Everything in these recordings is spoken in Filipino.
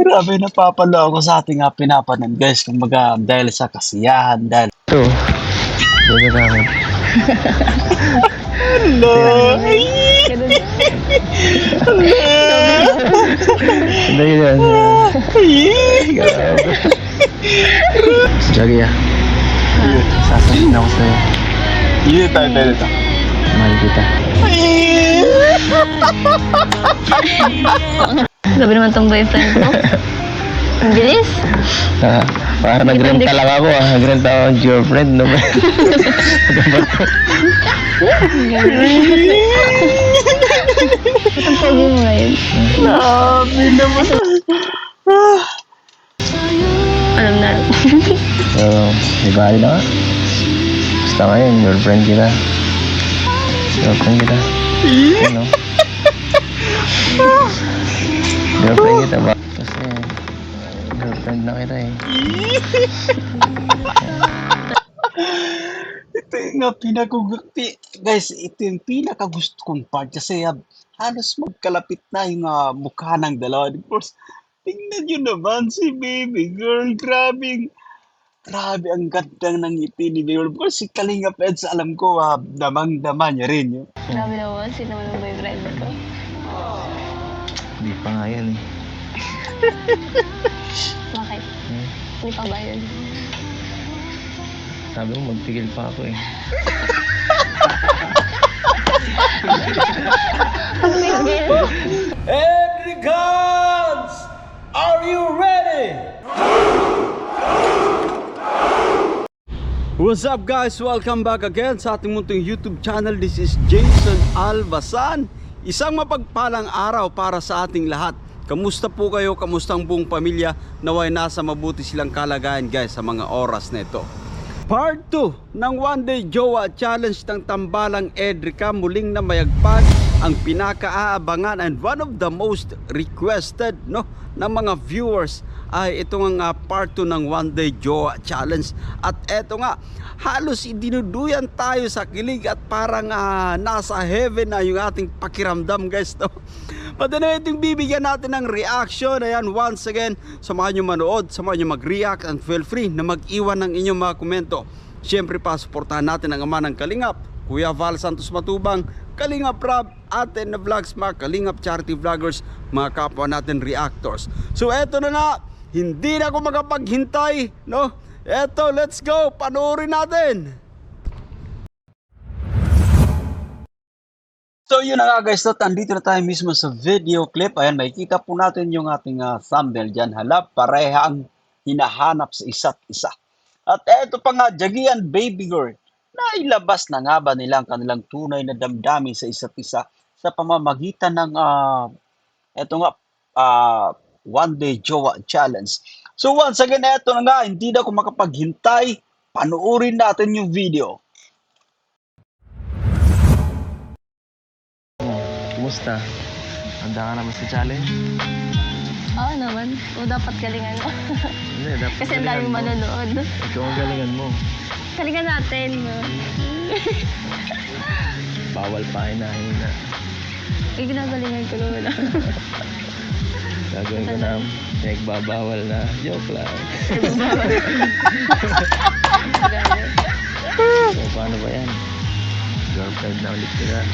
Grabe, napapalo ako sa ating pinapanood guys. Kumbaga dahil sa kasiyahan, dahil Ito. Dito namin. Ganun. Hindi yun. Lagi ah. Sasabihin ako sa'yo. Dito tayo, dito. Mahal kita. Sabi naman tong boyfriend ko. Ang bilis. Para nag-renta lang ako ah. Nag-renta ako ng girlfriend. No? Ang pogi mo ngayon. Grabe naman. Alam na. So, di bali na nga. Basta ngayon, girlfriend kita. Girlfriend kita. Ano? Girlfriend kita ba? Kasi, girlfriend na kita eh. Ito yung guys, ito yung pinakagusto kong part kasi halos magkalapit na yung mukha ng dalawa. Of course, tingnan nyo naman si baby girl. Grabe ang ganda ng ngiti ni baby girl. Of course, si Kalinga Peds, alam ko, damang-dama niya rin. Yun. Grabe naman. Sino naman ang boyfriend ko? Hindi pa nga yan eh. Bakit? Hindi pa ba yun? Sabi mo, magpigil pa ako eh. Henry Guns! Are you ready? What's up guys? Welcome back again sa ating munting YouTube channel. This is Jason Albasan. Isang mapagpalang araw para sa ating lahat. Kamusta po kayo? Kamusta ang buong pamilya? Naway nasa mabuti silang kalagayan guys sa mga oras na ito. Part 2 ng One Day Jowa Challenge ng Tambalang Edrica muling na mayagpag ang pinakaabangan and one of the most requested ng mga viewers ay ito nga part 2 ng One Day Jowa Challenge. At eto nga, halos idinuduyan tayo sa kilig at parang nasa heaven na yung ating pakiramdam guys. But anyway, itong bibigyan natin ng reaction. Ayan, once again, samahan nyo manood, samahan nyo mag-react and feel free na mag-iwan ng inyong mga komento. Siyempre pa, supportahan natin ang ama ng Kalingap, Kuya Val Santos Matubang, Kalingap Rob, Aten na Vlogs, mga Kalingap Charity Vloggers, mga kapwa natin reactors. So eto na nga, hindi na ako makapaghintay, no? Eto, let's go, panoorin natin. So yun na nga guys, andito na tayo mismo sa video clip. Ayan, makikita po natin yung ating thumbnail dyan. Hala, pareha ang hinahanap sa isa't isa. At eto pa nga, Jagian Baby Girl, nailabas na nga ba nila ang kanilang tunay na damdamin sa isa't isa sa pamamagitan ng One Day Jowa Challenge. So once again, eto na nga, hindi na ako makapaghintay. Panoorin natin yung video. Kumusta? Handa ka naman sa challenge? Oo naman. O dapat galingan mo. Hindi, dapat Kasi ang daming manonood. Ikaw ang galingan mo. Galingan natin. Bawal pa hinahin na. Eh, ginagalingan ko naman. Gagawin ko na nagbabawal na. Joke lang. So, paano ba yan? Girlfriend na ulit sila.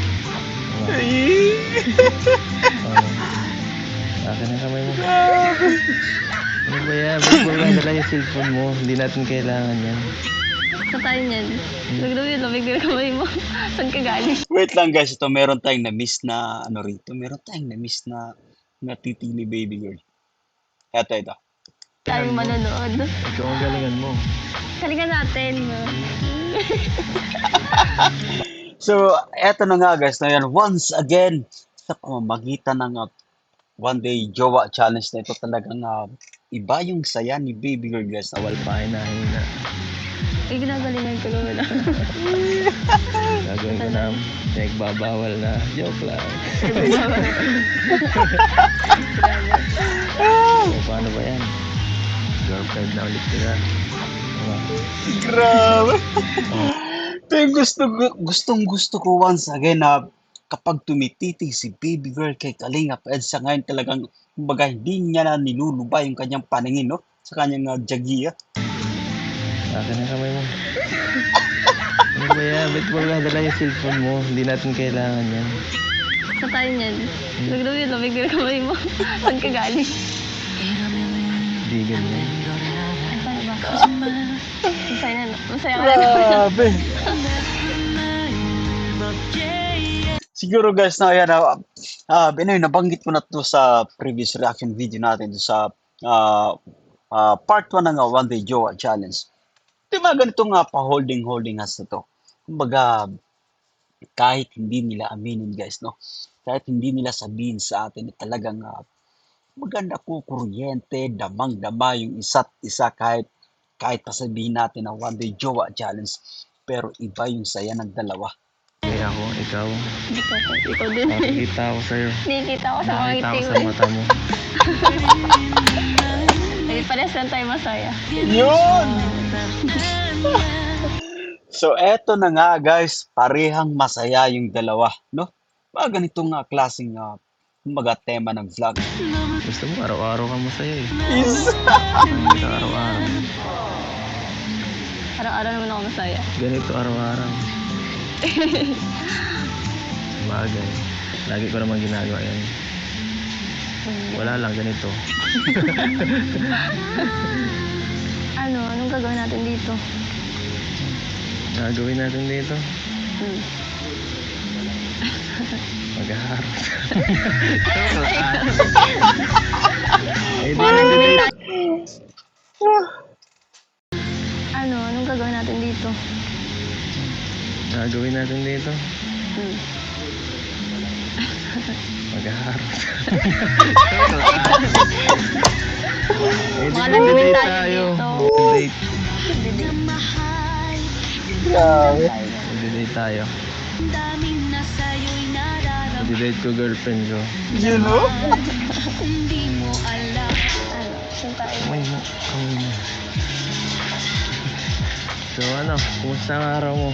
Akin ang kamay mo. Ano ba yan? Ba't mo lang dala yung cellphone mo? Hindi natin kailangan yan. Sa tayo niyan. Lamig na kamay mo. Saan ka galing? Wait lang guys, ito meron tayong na-miss na rito. Meron tayong na-miss na titi ni Baby Girl. Ito. Daming manonood. Ikaw ang galingan mo. Galingan natin. So, eto na nga guys, na yan, once again, sa pamamagitan ng One Day Jowa Challenge na ito, talagang iba yung saya ni Baby Girl guys. Bawal pa hinahin na. Eh, ginagalingan ko naman. Gagawin ko na nagbabawal na. Joke lang. So, paano ba yan? Girlfriend na ulit sila. Grabe! Ito yung gustong gusto ko once again na kapag tumititig si baby girl kay Kalingap Ed sa ngayon talagang kumbaga hindi niya na niluluba yung kanyang paningin, no? Sa kanyang jagiya. Akin ang kamay mo. Ano ba yan? Ba't mo dala yung cellphone mo? Hindi natin kailangan yan. Sa tayo niyan. Nagdaw yun, lamig na kamay mo. Saan ka galing? Hindi ganyan. Ay, paano ba? Masaya na, masaya ka na. Grabe! Siguro guys na yan, Binoy, nabanggit ko na to sa previous reaction video natin to sa part 1 ng One Day Jowa Challenge. Di ba ganitong pa-holding hands na to? Kumbaga, kahit hindi nila aminin guys, no? Kahit hindi nila sabihin sa atin na talagang maganda ko kuryente, damang-dama yung isa't isa kahit pasabihin natin na One Day Jowa Challenge. Pero iba yung saya ng dalawa. Kaya ako, ikaw. Ikaw din. Nakikita ako sa'yo. Nakikita ko sa mga Nakikita ko ngiti sa mo. mata mo. Ay, pares lang tayo masaya. Yun! So, eto na nga guys, parehang masaya yung dalawa, no? Mga ganitong klaseng kumbaga tema ng vlog. Gusto mo, araw-araw ka masaya eh. Is Hindi ka araw-araw. Araw-araw naman ako masaya. Ganito araw-araw. Bagay. Lagi ko naman ginagawa yan. Wala lang, ganito. Anong gagawin natin dito? Gagawin natin dito. Hmm. Mag-aharap. Eh, Wala di- namin tayo. Anong gagawin natin dito? Gagawin natin dito. Hmm. Mag-aharap. Eh, Mga di- nagdidate date tayo Date. grabe. Mag-date tayo. Mag-date ko girlfriend ko. You know? Saan tayo? Kamay mo. Kamay mo. So kumusta ang araw mo?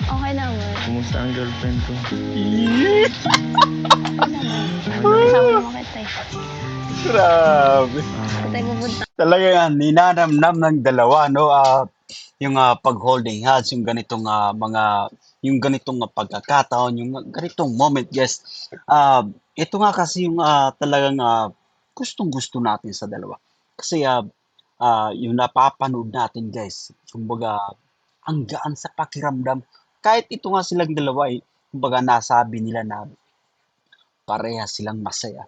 Okay naman. Kumusta ang girlfriend ko? Kasama naman kita eh. Grabe. Saan tayo pupunta? Talaga yan, ninanamnam ng dalawa, no? Yung pag-holding hands, yung ganitong yung ganitong pagkakataon, yung ganitong moment, guys. Ito nga kasi yung talagang gustong-gusto natin sa dalawa. Kasi yung napapanood natin, guys, kumbaga, ang gaan sa pakiramdam. Kahit ito nga silang dalawa, kumbaga, nasabi nila na pareha silang masaya.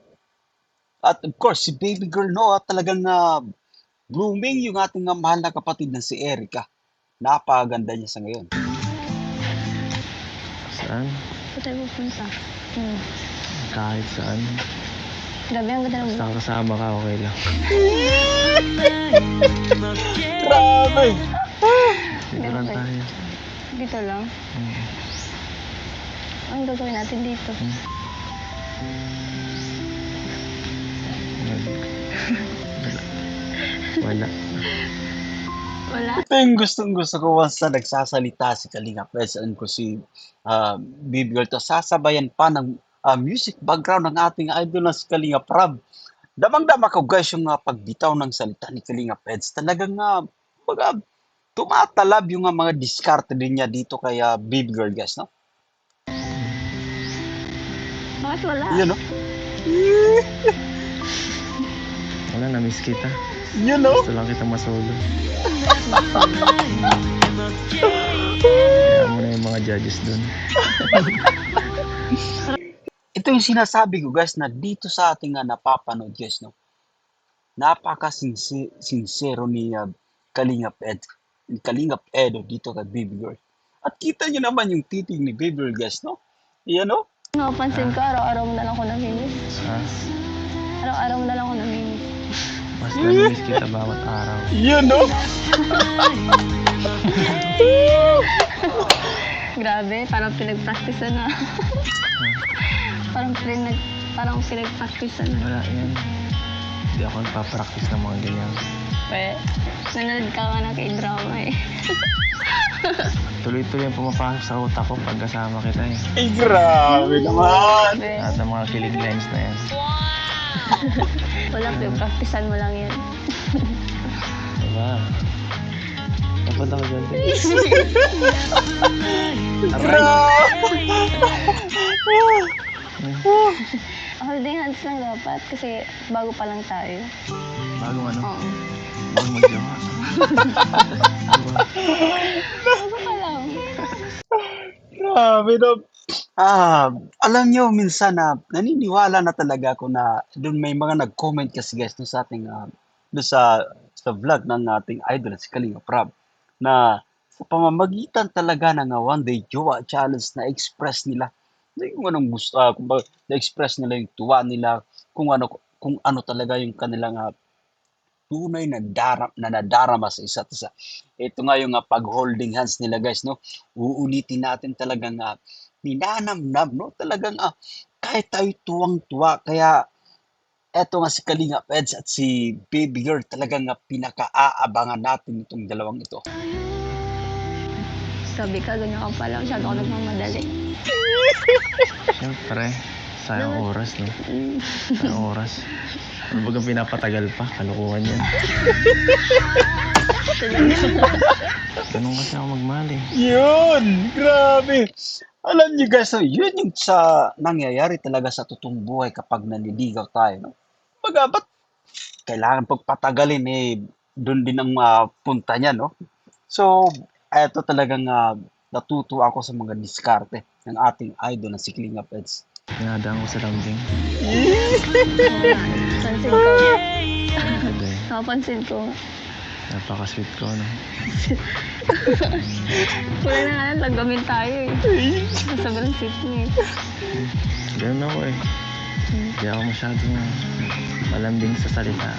At of course, si baby girl Noah talagang blooming yung ating mahal na kapatid na si Erica. Napakaganda niya sa ngayon. Saan? Saan tayo pupunta? Kahit saan. Grabe, ang ganda ng Basta kasama ka, okay lang. Grabe! Dito lang tayo. Dito lang. Anong gagawin natin dito? Wala. Wala. Ito yung gustong-gusto ko once na nagsasalita si Kalinga Peds and ko si Baby Girl to. Sasabayan pa ng music background ng ating idol na si Kalinga Prab. Damang-dama ko guys yung pagbitaw ng salita ni Kalinga Peds. Talagang baga, tumatalab yung mga diskarte din niya dito kay Baby Girl guys, no? Bakit wala? You know? Wala, na-miss kita. You know? Gusto lang kita masolo. Kaya mo na yung mga judges dun. Ito yung sinasabi ko guys na dito sa ating napapanood guys, no? Napaka-sincero ni Kalingap Edo dito kay Baby Girl. At kita nyo naman yung titig ni Baby Girl guys, no? You know? Napansin ko, araw-araw mo na lang ako namimiss. Ha? Araw-araw mo na lang ako namimiss. Mas na-miss kita bawat araw. You know? Grabe, parang pinag-practice na. Parang pinag-practice na. Wala yan. Hindi ako nagpa-practice ng mga ganyan. Nanonood ka nga na kay drama eh. Tuloy-tuloy yung pumapasok sa utak ko pag kasama kita eh. Ay, grabe naman. Lahat ng mga kilig lines na yan. Wala po, practicean mo lang yan. Diba? Dapat ako dyan. Holding hands lang dapat kasi bago pa lang tayo. Bagong ano? Oo. Bagong magjowa. Bago pa lang. Grabe no. Alam nyo, minsan na naniniwala na talaga ako na doon may mga nag-comment kasi guys doon sa ating doon sa vlog ng ating idol si Kalinga Prab na sa pamamagitan talaga ng One Day Jowa Challenge na express nila kung anong gusto, na-express nila yung tuwa nila, kung ano talaga yung kanilang tunay na nadarama sa isa't isa. Ito nga yung pag-holding hands nila guys, no? Uulitin natin talagang ninanamnam, no? Talagang kahit tayo tuwang-tuwa, kaya eto nga si Kalinga Peds at si Baby Girl talagang pinaka-aabangan natin itong dalawang ito. Sabi ka, ganyan ka pala. Masyado ako nagmamadali. Siyempre, sayang oras, no? Sayang oras. Ano bagang pinapatagal pa? Kalukuhan yan. Ganun kasi ako magmahal eh. Yun! Grabe! Alam niyo guys, yun yung sa nangyayari talaga sa totoong buhay kapag naniligaw tayo, no? Ba't kailangan pagpatagalin eh, doon din ang punta niya, no? So, eto talagang natutuwa ako sa mga diskarte ng ating idol na si Kalinga Peds. Pinadaan ko sa lambing. Pansin ko. Grabe. Nakapansin ko. Napaka-sweet ko, no? Kulang na nga lang, lagamin tayo eh. Sobrang sweet niya eh. Ganun ako eh. Hindi ako masyadong malambing sa salita.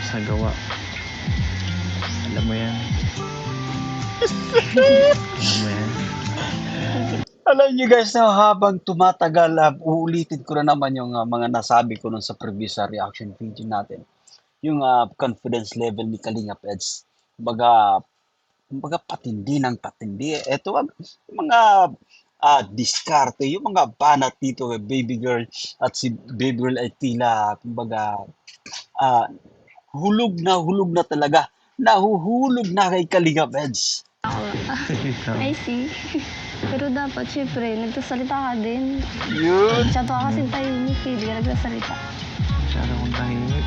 Sa gawa. Alam mo yan. Alam mo yan. Alam niyo guys, na habang tumatagal, uulitin ko na naman yung mga nasabi ko nun sa previous reaction video natin. Yung confidence level ni Kalinga Peds. Kumbaga patindi ng patindi. Ito yung mga diskarte, yung mga banat dito kay Baby Girl at si Baby Girl ay tila, kumbaga, hulog na talaga. Nahuhulog na kay Kalinga Peds. I see. Pero dapat, syempre, nagsasalita ka din. Yun. Masyado ka kasing tahimik eh, di ka nagsasalita. Masyado kong tahimik.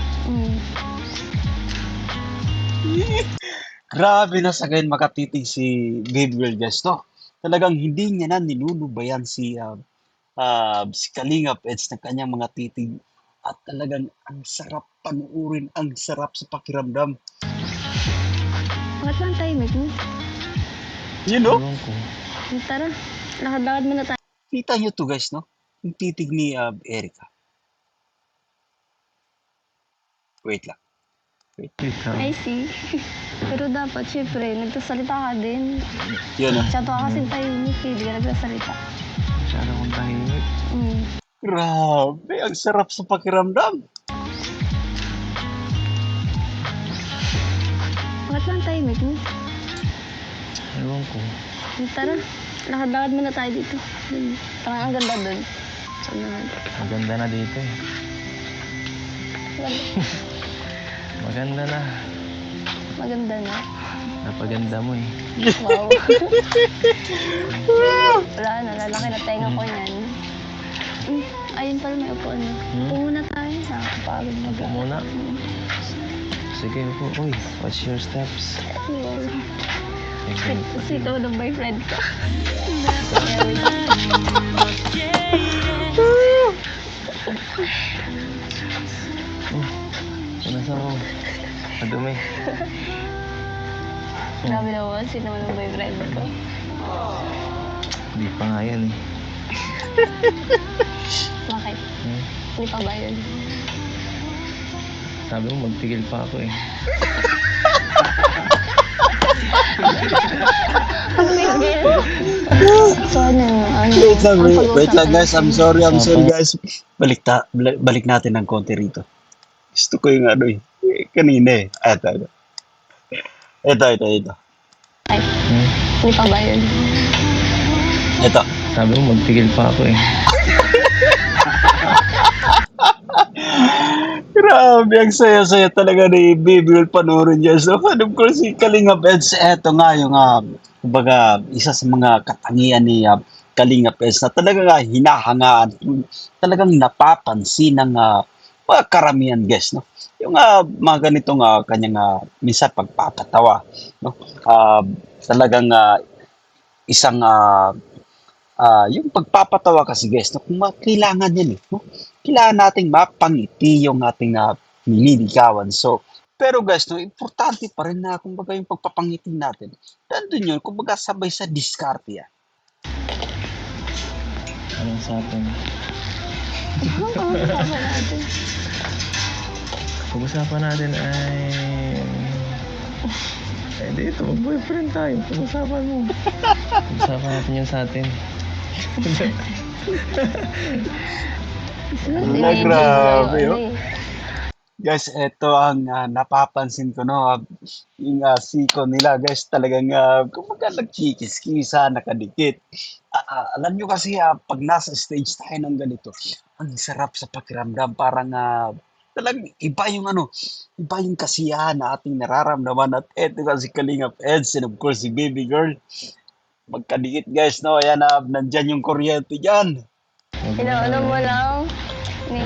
Grabe na sa ganyan makatitig si Baby Girl guys, no? Talagang hindi niya na nilulubayan si Kalinga Peds ng kanyang mga titig at talagang ang sarap panuurin, ang sarap sa pakiramdam. Bakit lang tahimik mo? You know? Ewan ko. Tara, lakad-lakad muna tayo. Kita niyo to guys, no? Yung titig ni Erica. Wait lang. I see. Pero dapat, syempre, nagsasalita ka din. Yun, no? Masyado ka kasing tahimik eh, di ka nagsasalita. Masyado kong tahimik. Grabe, ang sarap sa pakiramdam. Bakit lang tahimik mo? Ewan ko. Tara, lakad-lakad muna tayo dito. Parang ang ganda dun. Ang ganda na dito eh. Maganda na. Maganda na. Napaganda mo eh. Wow. Wala na, lalaki na tenga ko niyan. Ayun pala may upuan na. Upo muna tayo. Nakakapagod mag Upo muna. Sige, upo. Uy, watch your steps. Wow. Sige. Sweet ako ng boyfriend ko. Punasan mo. Madumi. Grabe naman, sino naman ng boyfriend ko. Hindi pa nga yan eh. Bakit? Hindi pa ba yun? Sabi mo, magpigil pa ako eh. So ano, Wait lang guys, I'm sorry guys. Balik natin ng konti rito. Gusto ko yung ano eh. Kanina eh. Ito. Ay, Hmm? hindi pa ba yun? Ito. Sabi mo, magpigil pa ako eh. Grabe, ang saya-saya talaga ni Baby Girl panoorin niya. So, and of course, si Kalinga Peds, eto nga yung, kumbaga, isa sa mga katangian ni Kalinga Peds na talagang hinahangaan, talagang napapansin ng mga karamihan guys, no? Yung mga ganitong kanyang minsan pagpapatawa, no? Talagang isang yung pagpapatawa kasi guys, no, kung kailangan yan eh, no? Kailangan nating mapangiti yung ating nililigawan. So, pero guys, no, importante pa rin na kumbaga yung pagpapangiti natin. Nandun yun, kumbaga sabay sa diskarte yan. Anong sa atin? Pag-usapan natin. Pag-usapan natin ay... Eh, dito, mag-boyfriend tayo. Pag-usapan mo. Pag-usapan natin yung sa atin. Grabe, oh. Guys, eto ang napapansin ko, no, yung siko nila, guys, talagang kumbaga nagkikis-kisa, nakadikit. Alam nyo kasi, pag nasa stage tayo ng ganito, ang sarap sa pakiramdam, parang talagang iba yung kasiyahan na ating nararamdaman. At eto kasi Kalingap Eds, and of course, si Baby Girl, magkadikit, guys, no, ayan, nandyan yung kuryente dyan. Inaano mo lang ni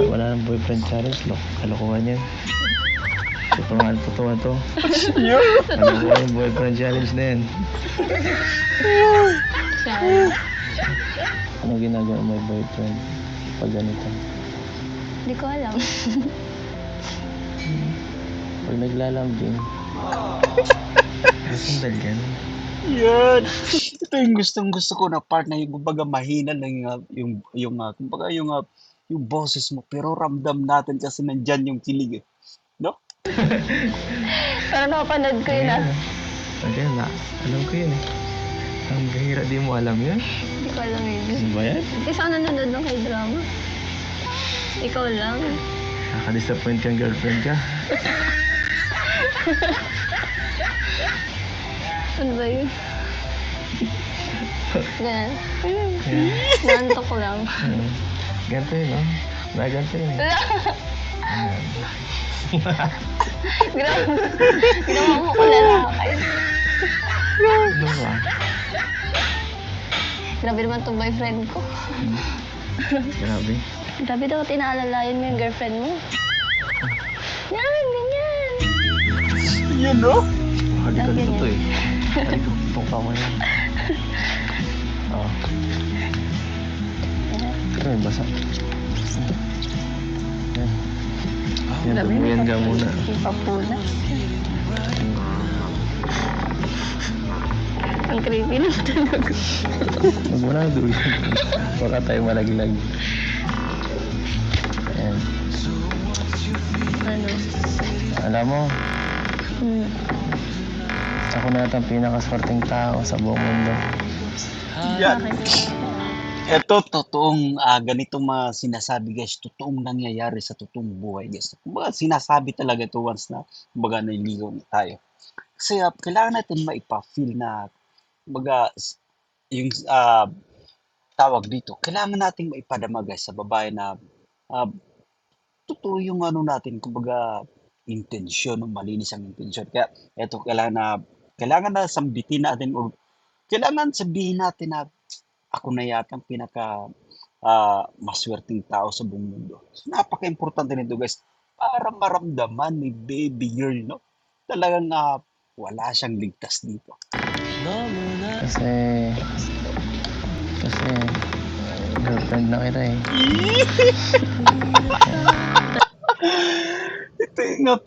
Wala nang boyfriend challenge. Kalokohan yan. Totoo to. Kalokohan yung boyfriend challenge na yan. Ano ginagawa mo yung boyfriend pag ganito? Hindi ko alam. Pag naglalambing, masandal yan. Yan. Ito yung gustong-gusto ko na part na yung kumbaga mahina lang kumbaga yung boses mo pero ramdam natin kasi nandyan yung kilig eh. No? Pero napapanood ko yun Again, alam ko yun eh. Ang bihira, di mo alam yun? Hindi ko alam yun. Ano ba yan? Kasi ako nanonood ng K-drama. Ikaw lang. Nakaka-disappoint kang girlfriend ka. Ano ba yun? Ganun. Nantok ko lang. Ganito yun, no? Ganito yun eh. Grabe. Ginawa mo ko lalaki. Ano ba? Grabe naman itong boyfriend ko. Grabe. Grabe daw, tinaalalayan mo yung girlfriend mo. Yan, ganyan. Yun no? Halikan Grabe ko to yan. eh. Halikan ko itong kamay yan. Oo. Ito yung basa. Yan. Yan, Grabe, tubuyan ka muna. Ipapuna. Ang creepy lang talaga. Huwag mo na doon. Baka tayo malaglag. Yan. Ano? Alam mo, ako na ata ang pinakaswerteng tao sa buong mundo. Yan. Bakit? Ito, totoong ganitong mga sinasabi guys, totoong nangyayari sa totoong buhay guys. Kumbaga sinasabi talaga ito once na kumbaga nailigaw na tayo. Kasi kailangan natin maipa-feel na kumbaga yung tawag dito, kailangan nating maipadama guys sa babae na totoo yung natin, kumbaga intensyon, malinis ang intensyon. Kaya eto, kailangan na sambitin natin o kailangan sabihin natin na ako na yata ang pinaka maswerteng tao sa buong mundo. So, napaka-importante nito guys para maramdaman ni Baby Girl, no? Talagang wala siyang ligtas dito. Kasi girlfriend na kita eh. Ito yung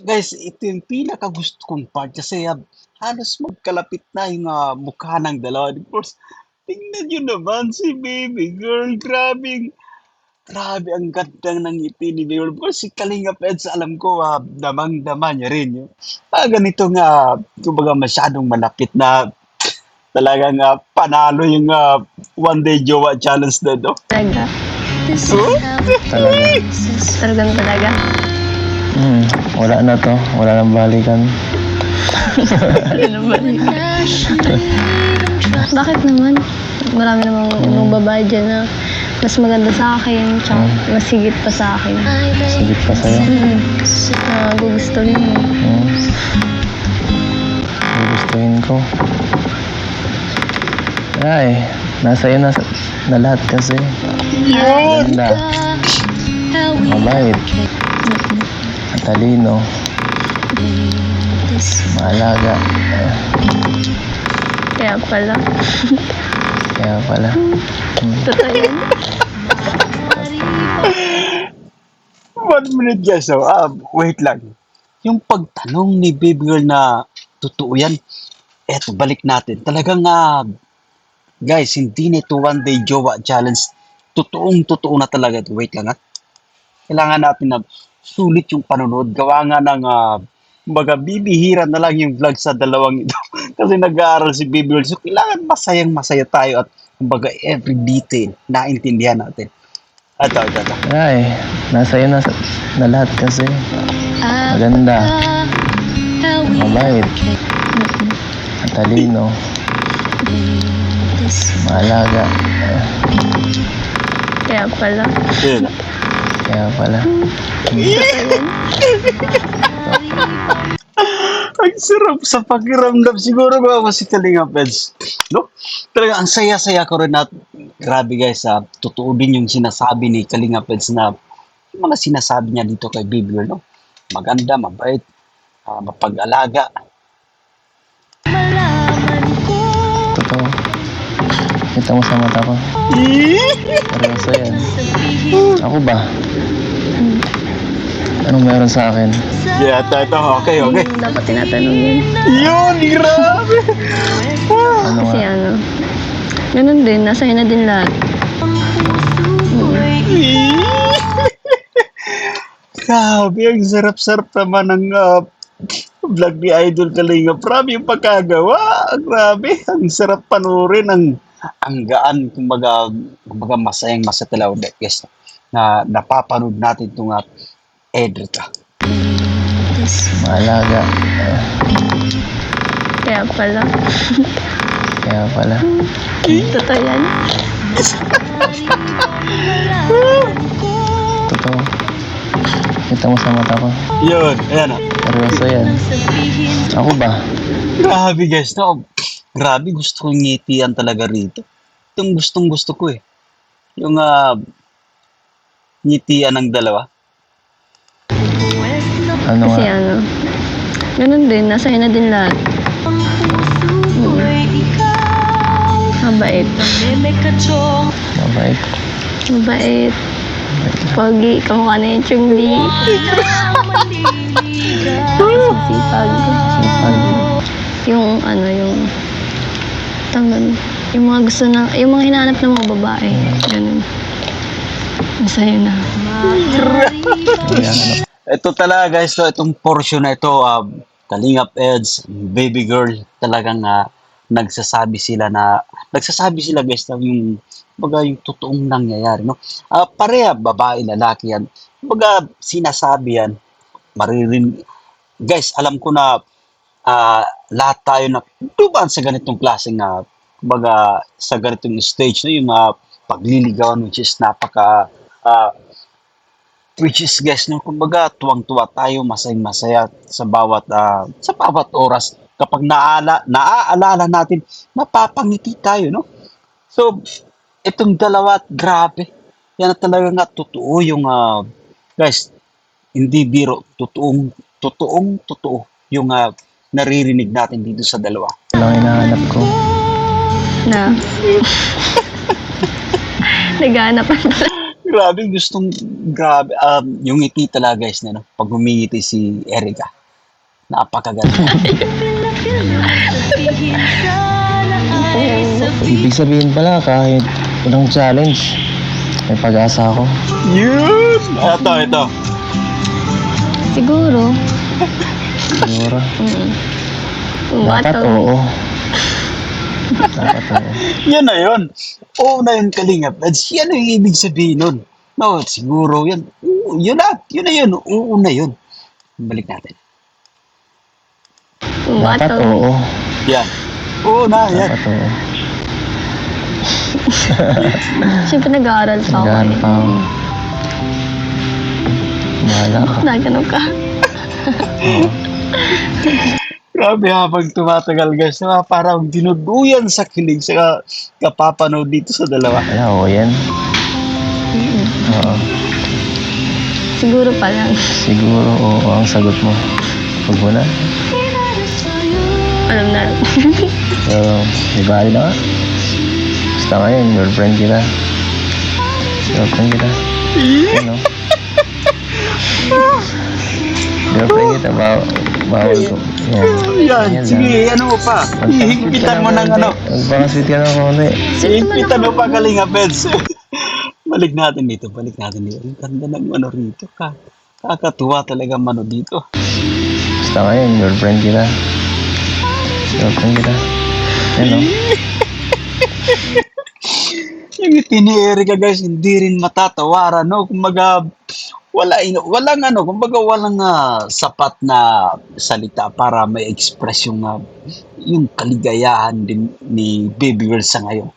guys, ito yung pinaka-gusto kong part kasi halos magkalapit na yung mukha ng dalawa. Of course, tingnan nyo naman si Baby Girl. Grabe ang ganda ng ngiti ni Baby Girl. Of course, si Kalinga Peds, alam ko, damang-dama niya rin. Yung, ganito nga, kumbaga masyadong malapit na talagang panalo yung One Day Jowa Challenge na do. Talaga? Talaga. Talagang talaga. Wala na to. Wala nang balikan. Ano naman? Bakit naman? Marami namang ibang babae dyan na mas maganda sa akin, tsaka mas higit pa sa akin. Sigit pa sa'yo. Gugustuhin mo. Gugustuhin ko. Ay, nasa iyo na lahat kasi. Ganda. Mabait. Matalino. Maalaga. Kaya pala. Kaya pala. Totoo yan. 1 minute guys, so, wait lang. Yung pagtanong ni baby girl na totoo yan, eto, balik natin. Talagang, guys, hindi na ito one day jowa challenge. Totoo na talaga ito. Wait lang, ha. Kailangan natin na sulit yung panonood. Gawa nga ng, baga, bibihira na lang yung vlog sa dalawang ito. Kasi nag-aaral si baby girl. So, kailangan masayang-masaya tayo at, kumbaga, every detail naintindihan natin. Ito. Ay, nasa iyo na lahat kasi. Maganda. Mabait. Matalino. Maalaga. Kaya pala. Yun. Kaya pala. Ang sarap sa pakiramdam. Siguro ba si Kalinga Peds? No? Talaga, ang saya-saya ko rin at grabe guys, totoo din yung sinasabi ni Kalinga Peds na yung mga sinasabi niya dito kay Baby Girl, no? Maganda, mabait, mapag-alaga. Totoo. Kita mo sa mata ko. Seryoso yan. Ako ba? Anong meron sa akin? Yeah, ito. Okay. Dapat tinatanong yun. Yun, grabe! Ano Kasi nga? ganun din, nasa na din lahat. Grabe, ang sarap-sarap naman ng vlog ni Idol Kalinga. Grabe yung pagkagawa. Grabe, ang sarap panoorin. Ang gaan, kumbaga masayang masatalaw. Guys, na napapanood natin itong Edrica. Maalaga. Kaya pala. Kaya pala. Totoo yan. Totoo. Kita mo sa mata ko. Yun, ayan. Seryoso yan. Ako ba? Grabe guys, no? Grabe, gusto kong ngitian talaga rito. Itong gustong-gusto ko eh. Yung ngitian ng dalawa. Ano Kasi nga? ganun din, nasa na din lahat. Mabait. Mabait. Mabait. Pogi, kamukha na yung Chungli. Sipag. Sipag. Yung yung mga gusto na, yung mga hinahanap ng mga babae. Ganun. Masaya na. Kaya ano? Ito talaga guys, itong portion na ito, Kalingap Eds, Baby Girl, talagang nagsasabi sila guys na yung totoong nangyayari, no? Pareha, babae, lalaki yan. Sinasabi yan, guys, alam ko na lahat tayo na dumaan sa ganitong klaseng sa ganitong stage, no? Yung pagliligawan, which is guys, no, kumbaga tuwang-tuwa tayo, masaya sa bawat oras kapag naaalala natin, napapangiti tayo, no? So, itong dalawa, grabe. Yan na talaga nga totoo yung guys, hindi biro, totoo yung naririnig natin dito sa dalawa. Ano ang hinahanap ko? Na. Naghanap pa. Grabe, yung ngiti talaga guys, no? Pag humingiti si Erica, napakaganda. Ibig sabihin pala kahit walang challenge, may pag-asa ako. Yun! Ito. Siguro. Siguro. Dapat Bato. oo. Dapat oo. Yan na yun. Oo na yun, Kalingap. Yan ang ibig sabihin nun. No, siguro yan. Yun na yun. Oo na yun. Balik natin. Dapat Bato. oo. Yan. Oo na, yan. Dapat oo. Siyempre nag-aaral pa ako Naghahanap eh. pa ako. Bahala ka. Nagano ka. Oo. Grabe habang tumatagal guys, parang dinuduyan sa kilig sa kapapanood dito sa dalawa. Wala, oo yan. Oo. Siguro pa lang. Siguro oo ang sagot mo. Huwag mo na. Alam na. Pero, di ba na nga? Basta ngayon, girlfriend kita. Girlfriend kita. Ano? Girlfriend kita, bawal ko. Yan, Yan sige, ano mo pa? Hihigpitan mo ng ano. Magpakasweet ka ng konti. Hihigpitan mo pa Kalinga Peds. Balik natin dito. Ang ganda ng ano rito. Kakatuwa talaga mano dito. Basta ngayon, girlfriend kita. Girlfriend kita. Ano? Yung itinieri ka guys, hindi rin matatawaran, no? Kumbaga, walang sapat na salita para may express yung kaligayahan din ni Baby Girl sa ngayon.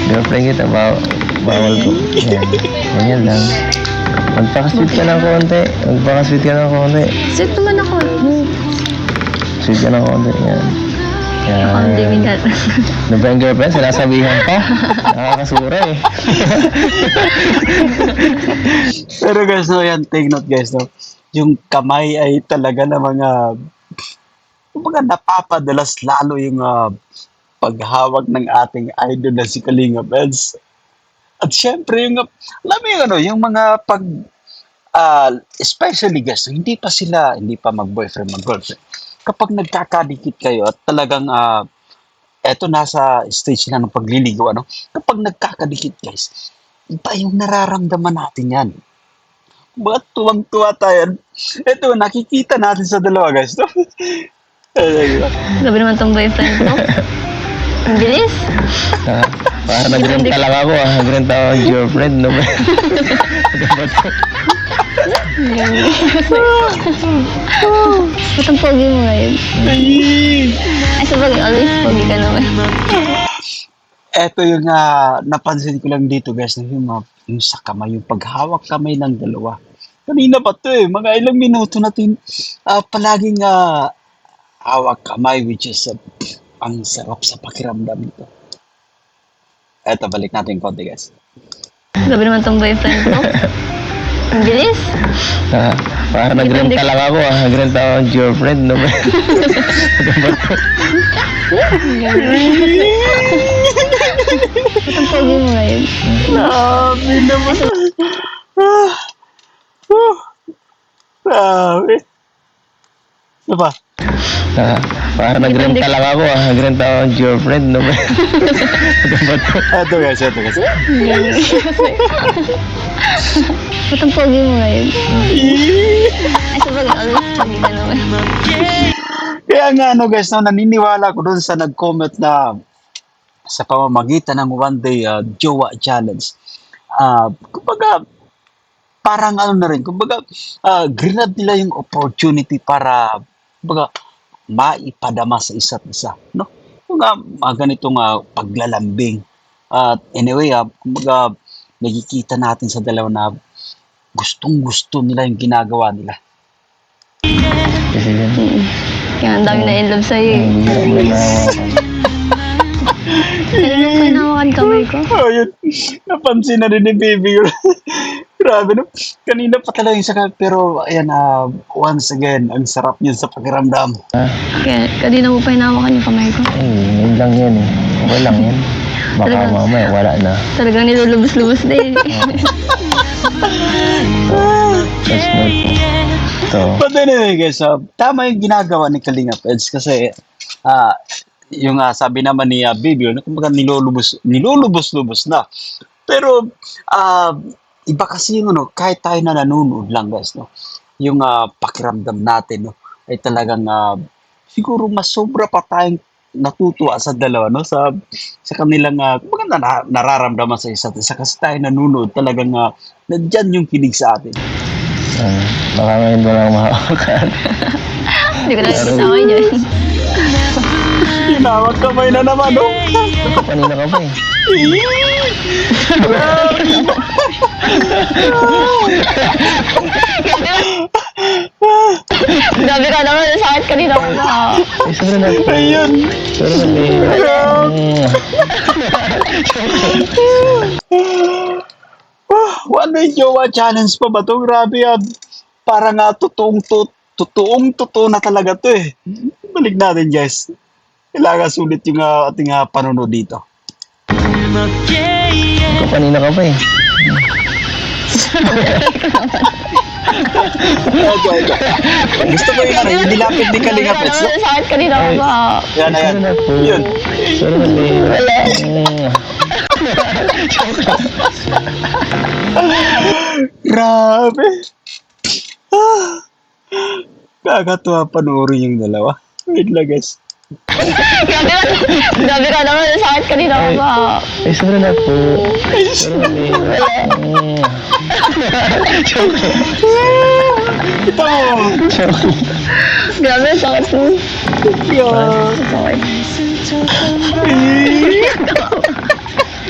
Girlfriend kita, bawal ko. Yan. Ganyan lang. Magpakasweet ka ng konti. Magpakasweet ka ng konti. Sweet naman ako. Sweet ka ng konti. Yan. Ako ang Yan. dimigat. Ano ba yung girlfriend? Sinasabihan pa. Nakakasura eh. Pero guys, no, yan, take note guys, no? Yung kamay ay talaga na kumbaga napapadalas lalo yung paghawak ng ating idol na si Kalinga Peds. At syempre, alam mo yung yung mga especially guys, hindi pa mag-boyfriend, mag-girlfriend. Kapag nagkakadikit kayo at talagang, eto nasa stage na ng pagliligaw, ano? Kapag nagkakadikit guys, iba yung nararamdaman natin yan. Ba't tuwang-tuwa tayo? Eto, nakikita natin sa dalawa guys, no? Grabe naman tong boyfriend ko. Ang bilis. Para nag-rent ka lang ako ah. Nag-rent ako ng girlfriend. No? Ba't ang pogi mo ngayon? Ay, sabagay, always pogi ka naman. Eto yung napansin ko lang dito guys, yung sa kamay, yung paghawak kamay ng dalawa. Kanina pa to mga ilang minuto natin palaging hawak kamay, which is ang sarap sa pakiramdam nito. Eto, balik natin konti guys. Grabe naman tong boyfriend ko. Ang bilis. Para nag-rent ka lang ako ah. Nag-rent ako ng girlfriend. No? Ba't ang pogi mo ngayon? Grabe naman. Grabe. Ano ba? Para nag-rent ka lang ako ah. Nag-rent ako ng girlfriend. No? Eto guys. Ba't ang pogi mo ngayon? Ay, sabagay, always pogi ka naman. Kaya nga guys, naniniwala ko doon sa nag-comment na sa pamamagitan ng One Day Jowa Challenge. Kumbaga, parang na rin, kumbaga, grinab nila yung opportunity para, kumbaga, maipadama sa isa't isa. No? Mga ganitong paglalambing. Anyway, kumbaga, nakikita natin sa dalawa na gustong-gusto nila yung ginagawa nila. Kasi yan. Kaya ang dami na in love sa'yo eh. Hindi ko mo nahawakan. Kailan mo pinahawakan kamay ko? Oh, yun. Napansin na rin ni Baby Girl. Grabe, no? Kanina pa talaga yung saka, pero ayan, once again, ang sarap yun sa pakiramdam. Kaya kanina mo pa hinahawakan yung kamay ko. Yun lang yan eh. Okay lang yan. Baka Talagang- mamaya wala na. Talagang nilulubos-lubos na yun. That's not po. So, But anyway guys, tama yung ginagawa ni Kalinga Peds kasi yung sabi naman ni Baby, kumbaga nilulubos-lubos na. Pero iba kasi yung kahit tayo na nanonood lang guys, no? Yung pakiramdam natin, no? Ay talagang siguro mas sobra pa tayong natutuwa sa dalawa, no? Sa kanilang kumbaga nararamdaman sa isa't isa kasi tayo nanonood talagang nandyan yung kilig sa atin. Baka ngayon mo lang mahawakan. Hindi ko na nakita kayo dyan. Tinawag kamay na naman, no? Kanina ka pa eh. Grabe ka naman, sakit kanina ko na. Ay, sorry na po. Ayun. Sorry na Ano yung jowa challenge pa ba to? Grabe yan. Parang nga totoong-totoo na talaga to eh. Balik natin guys. Kailangan sulit yung ating panunod dito. Kanina ka pa eh. Okay. Gusto ko yung yung nilapit ni Kalinga Grabe ka Pets. naman, sakit kanina ko na. Yan na yan. Sorry na po. Yun. Sorry na Grabe. Kakatuwa panoorin yung dalawa. Wait lang guys. Grabe ka naman, sakit kanina ko na. Ay, sorry na po. Sorry na Ito. Grabe, sakit mo. Yan. Sakit.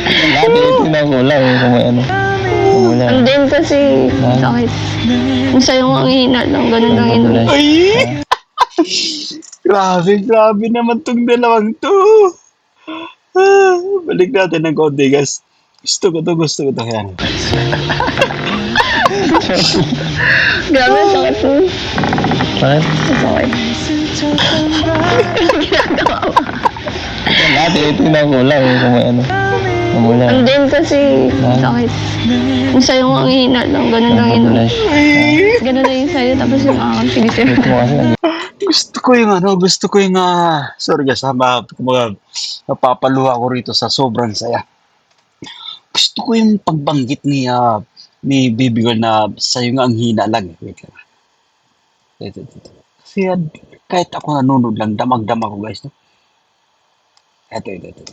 Dati tingnan ko lang kung may ano. Kung wala. Ang din kasi, sakit. Yung sa'yo ang hina lang, ganun lang yun. Ay! Grabe naman tong dalawang to. Balik natin ng konti guys. Gusto ko to. Yan. Grabe, sakit mo. Bakit? Sakit. Dati tingnan ko lang kung may ano. Kung wala. Ang din kasi, sakit. Yung sa'yo ang hina lang, ganun lang yun. Ganun lang yung sa'yo, tapos yung akin, pinisip. Ito mo kasi ang Gusto ko yung sorry guys, napapaluha ko rito sa sobrang saya. Gusto ko yung pagbanggit ni baby girl na sa'yo nga ang hina lang. Wait lang. Ito. Kasi kahit ako nanonood lang, damag-dama ko guys. No? Ito. Ito.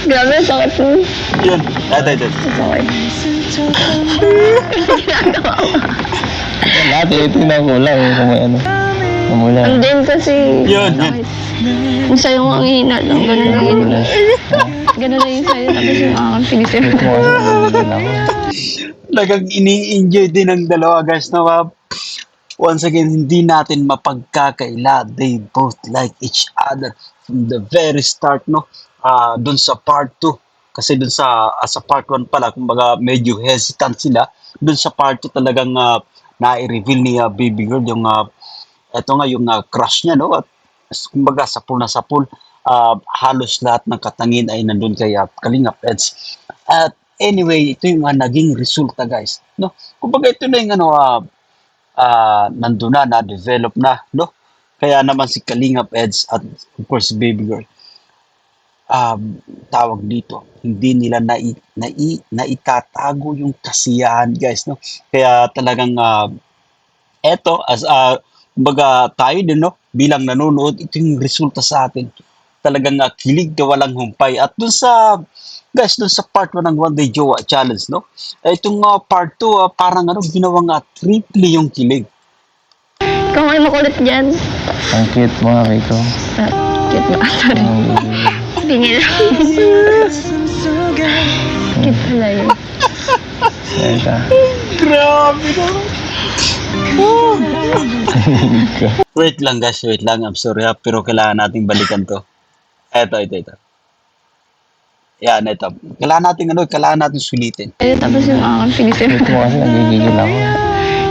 Grabe, sakit mo. Yun. Ito. Sakit. Dati tingnan ko lang kung may ano. Kung wala. Ang din kasi, Yun. sakit. Yung sa'yo ang hina lang, ganun lang yun. Ganun lang yung sa'yo, tapos yung akin, pinisip. Ito mo kasi ang lang. Talagang ini-enjoy din ng dalawa guys na once again, hindi natin mapagkakaila. They both like each other from the very start, no? Dun sa part 2. Kasi dun sa part 1 pala, kumbaga medyo hesitant sila. Dun sa part 2 talagang na-reveal ni baby girl yung yung crush niya, no? At kumbaga sapul na sapul. Halos lahat ng katangin ay nandun kay Kalinga Pets. At anyway, ito yung naging resulta guys, no? Kumbaga ito na yung nandun na-develop na, no? Kaya naman si Kalinga Pets at of course si baby girl, tawag dito, hindi nila naitatago yung kasiyahan guys, no? Kaya talagang eto, kumbaga tayo din, no? Bilang nanonood, ito yung resulta sa atin. Talagang kilig na walang humpay. At dun sa part 1 ng One Day Jowa Challenge, no? Itong part 2, parang ginawang triple yung kilig. Ikaw ay makulit dyan. Ang cute mo nga ko. Cute mo. Sorry. Bingil. Cute pala yun. Sorry ka. Grabe naman. Wait lang guys, I'm sorry pero kailangan nating balikan to. Ito. Yan, ito. Kailangan natin sulitin. Ayun, tapos yung akin, pinisip. Cute mo kasi nagigigil ako.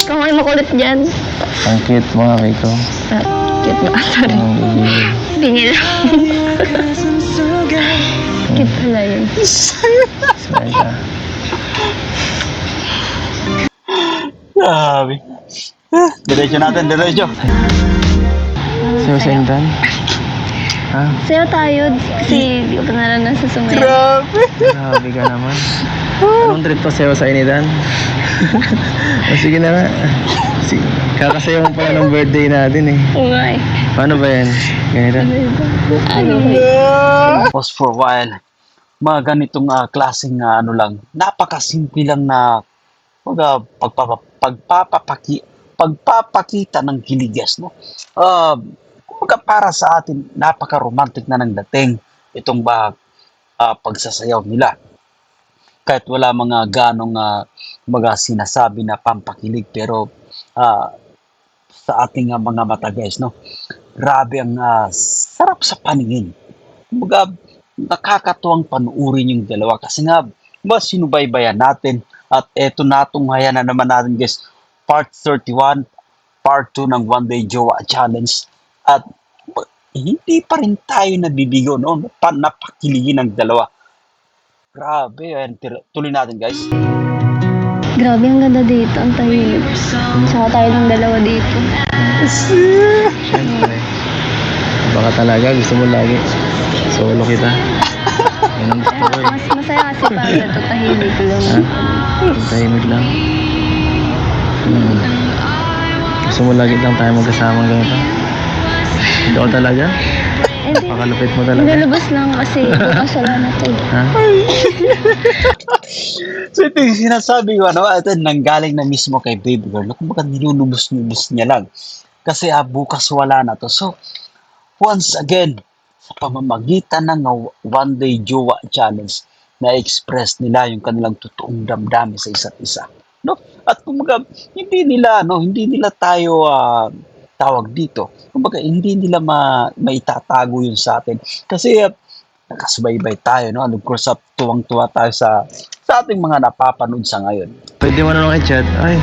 Ikaw ay makulit dyan. Ang cute mo nga ko. Cute mo. Sorry. Bingil. Cute pala yun. Sorry ka. Grabe. Diretso natin. So, Sendan? Ha? Sayo tayo, kasi di ko pa naranasan sumayaw. Grabe. Grabe ka naman. Anong trip pa sa'yo sa initan? O sige na nga. Kakasayaw mo pala ng birthday natin eh. Oo nga eh. Paano ba yan? Ganito? Ano ba? Pause for a while. mga ganitong klaseng ano lang, napakasimple lang na pagpapakita ng kiligas, no? Kumbaga para sa atin, napaka-romantic na ng dating itong pagsasayaw nila. Kahit wala mga ganong mga sinasabi na pampakilig, pero ah, sa ating mga mata guys, no? Grabe ang sarap sa paningin. Kumbaga, nakakatuwang panuurin yung dalawa kasi nga, mas sinubaybayan natin at eto natunghayan na naman natin guys, part 31, part 2 ng One Day Jowa Challenge at hindi pa rin tayo nabibigo, no? Napakiligin ng dalawa. Grabe, ayan, tuloy natin guys. Grabe, ang ganda dito. Ang tahimik. Saka tayo ng dalawa dito. Siyempre. Baka talaga gusto mo lagi. Solo kita. Yan ang gusto ko eh. Mas masaya kasi pag ito tahimik lang. Yung tahimik lang. Gusto mo lagi lang tayo magkasama ganito? Ikaw talaga? Hindi. Pakalupit mo talaga. Nalabas lang kasi bukas wala na to. Ha? So ito yung sinasabi ko, ano, ito nanggaling na mismo kay baby girl. No? Kumbaga nilulubos-lubos niya lang. Kasi bukas wala na to. So, once again, sa pamamagitan ng One Day Jowa Challenge, na-express nila yung kanilang totoong damdamin sa isa't isa. No? At kumbaga, hindi nila tayo tawag dito. Kumbaga, hindi nila maitatago yun sa atin. Kasi nakasubaybay tayo, no? And of course, tuwang-tuwa tayo sa ating mga napapanood sa ngayon. Pwede mo na lang i-chat. Ay,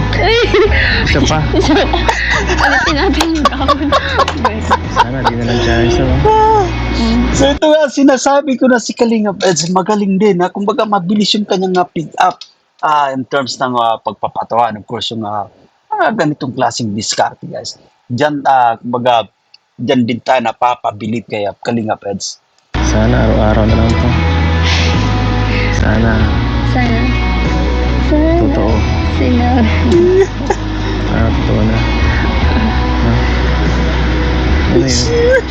isa pa. Ulitin natin yung gawin. Sana di na lang challenge na. So ito nga, sinasabi ko na si Kalingap Eds, magaling din. Kumbaga, mabilis yung kanyang pick up in terms ng pagpapatawan. Of course, yung ganitong klaseng diskarte, guys. Diyan, kumbaga, diyan din tayo napapabilib kay Kalingap Eds. Sana araw-araw na lang to. Sana. Sana. Sana. Totoo. Sinabi. Totoo na. Ha? Ano yun?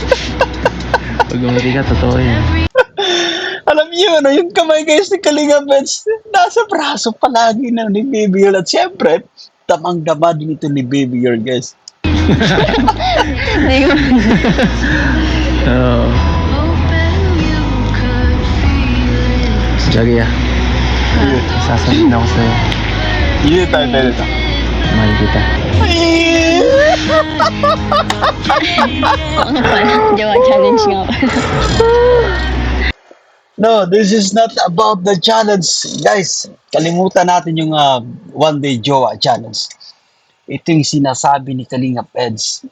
Pag umati ka, totoo yun. Alam niyo, ano, yung kamay guys ni Kalingap Eds, nasa braso palagi na ni Baby Girl. At syempre, damang-dama din ito ni Baby Girl, guys. Hindi ko. Oo. Jagi ah. Sasabihin ako sa'yo. Yun tayo. Mahal kita. Ano pala? Jowa challenge nga pala. No, this is not about the challenge. Guys, kalimutan natin yung One Day Jowa Challenge. Ito yung sinasabi ni Kalingap Eds.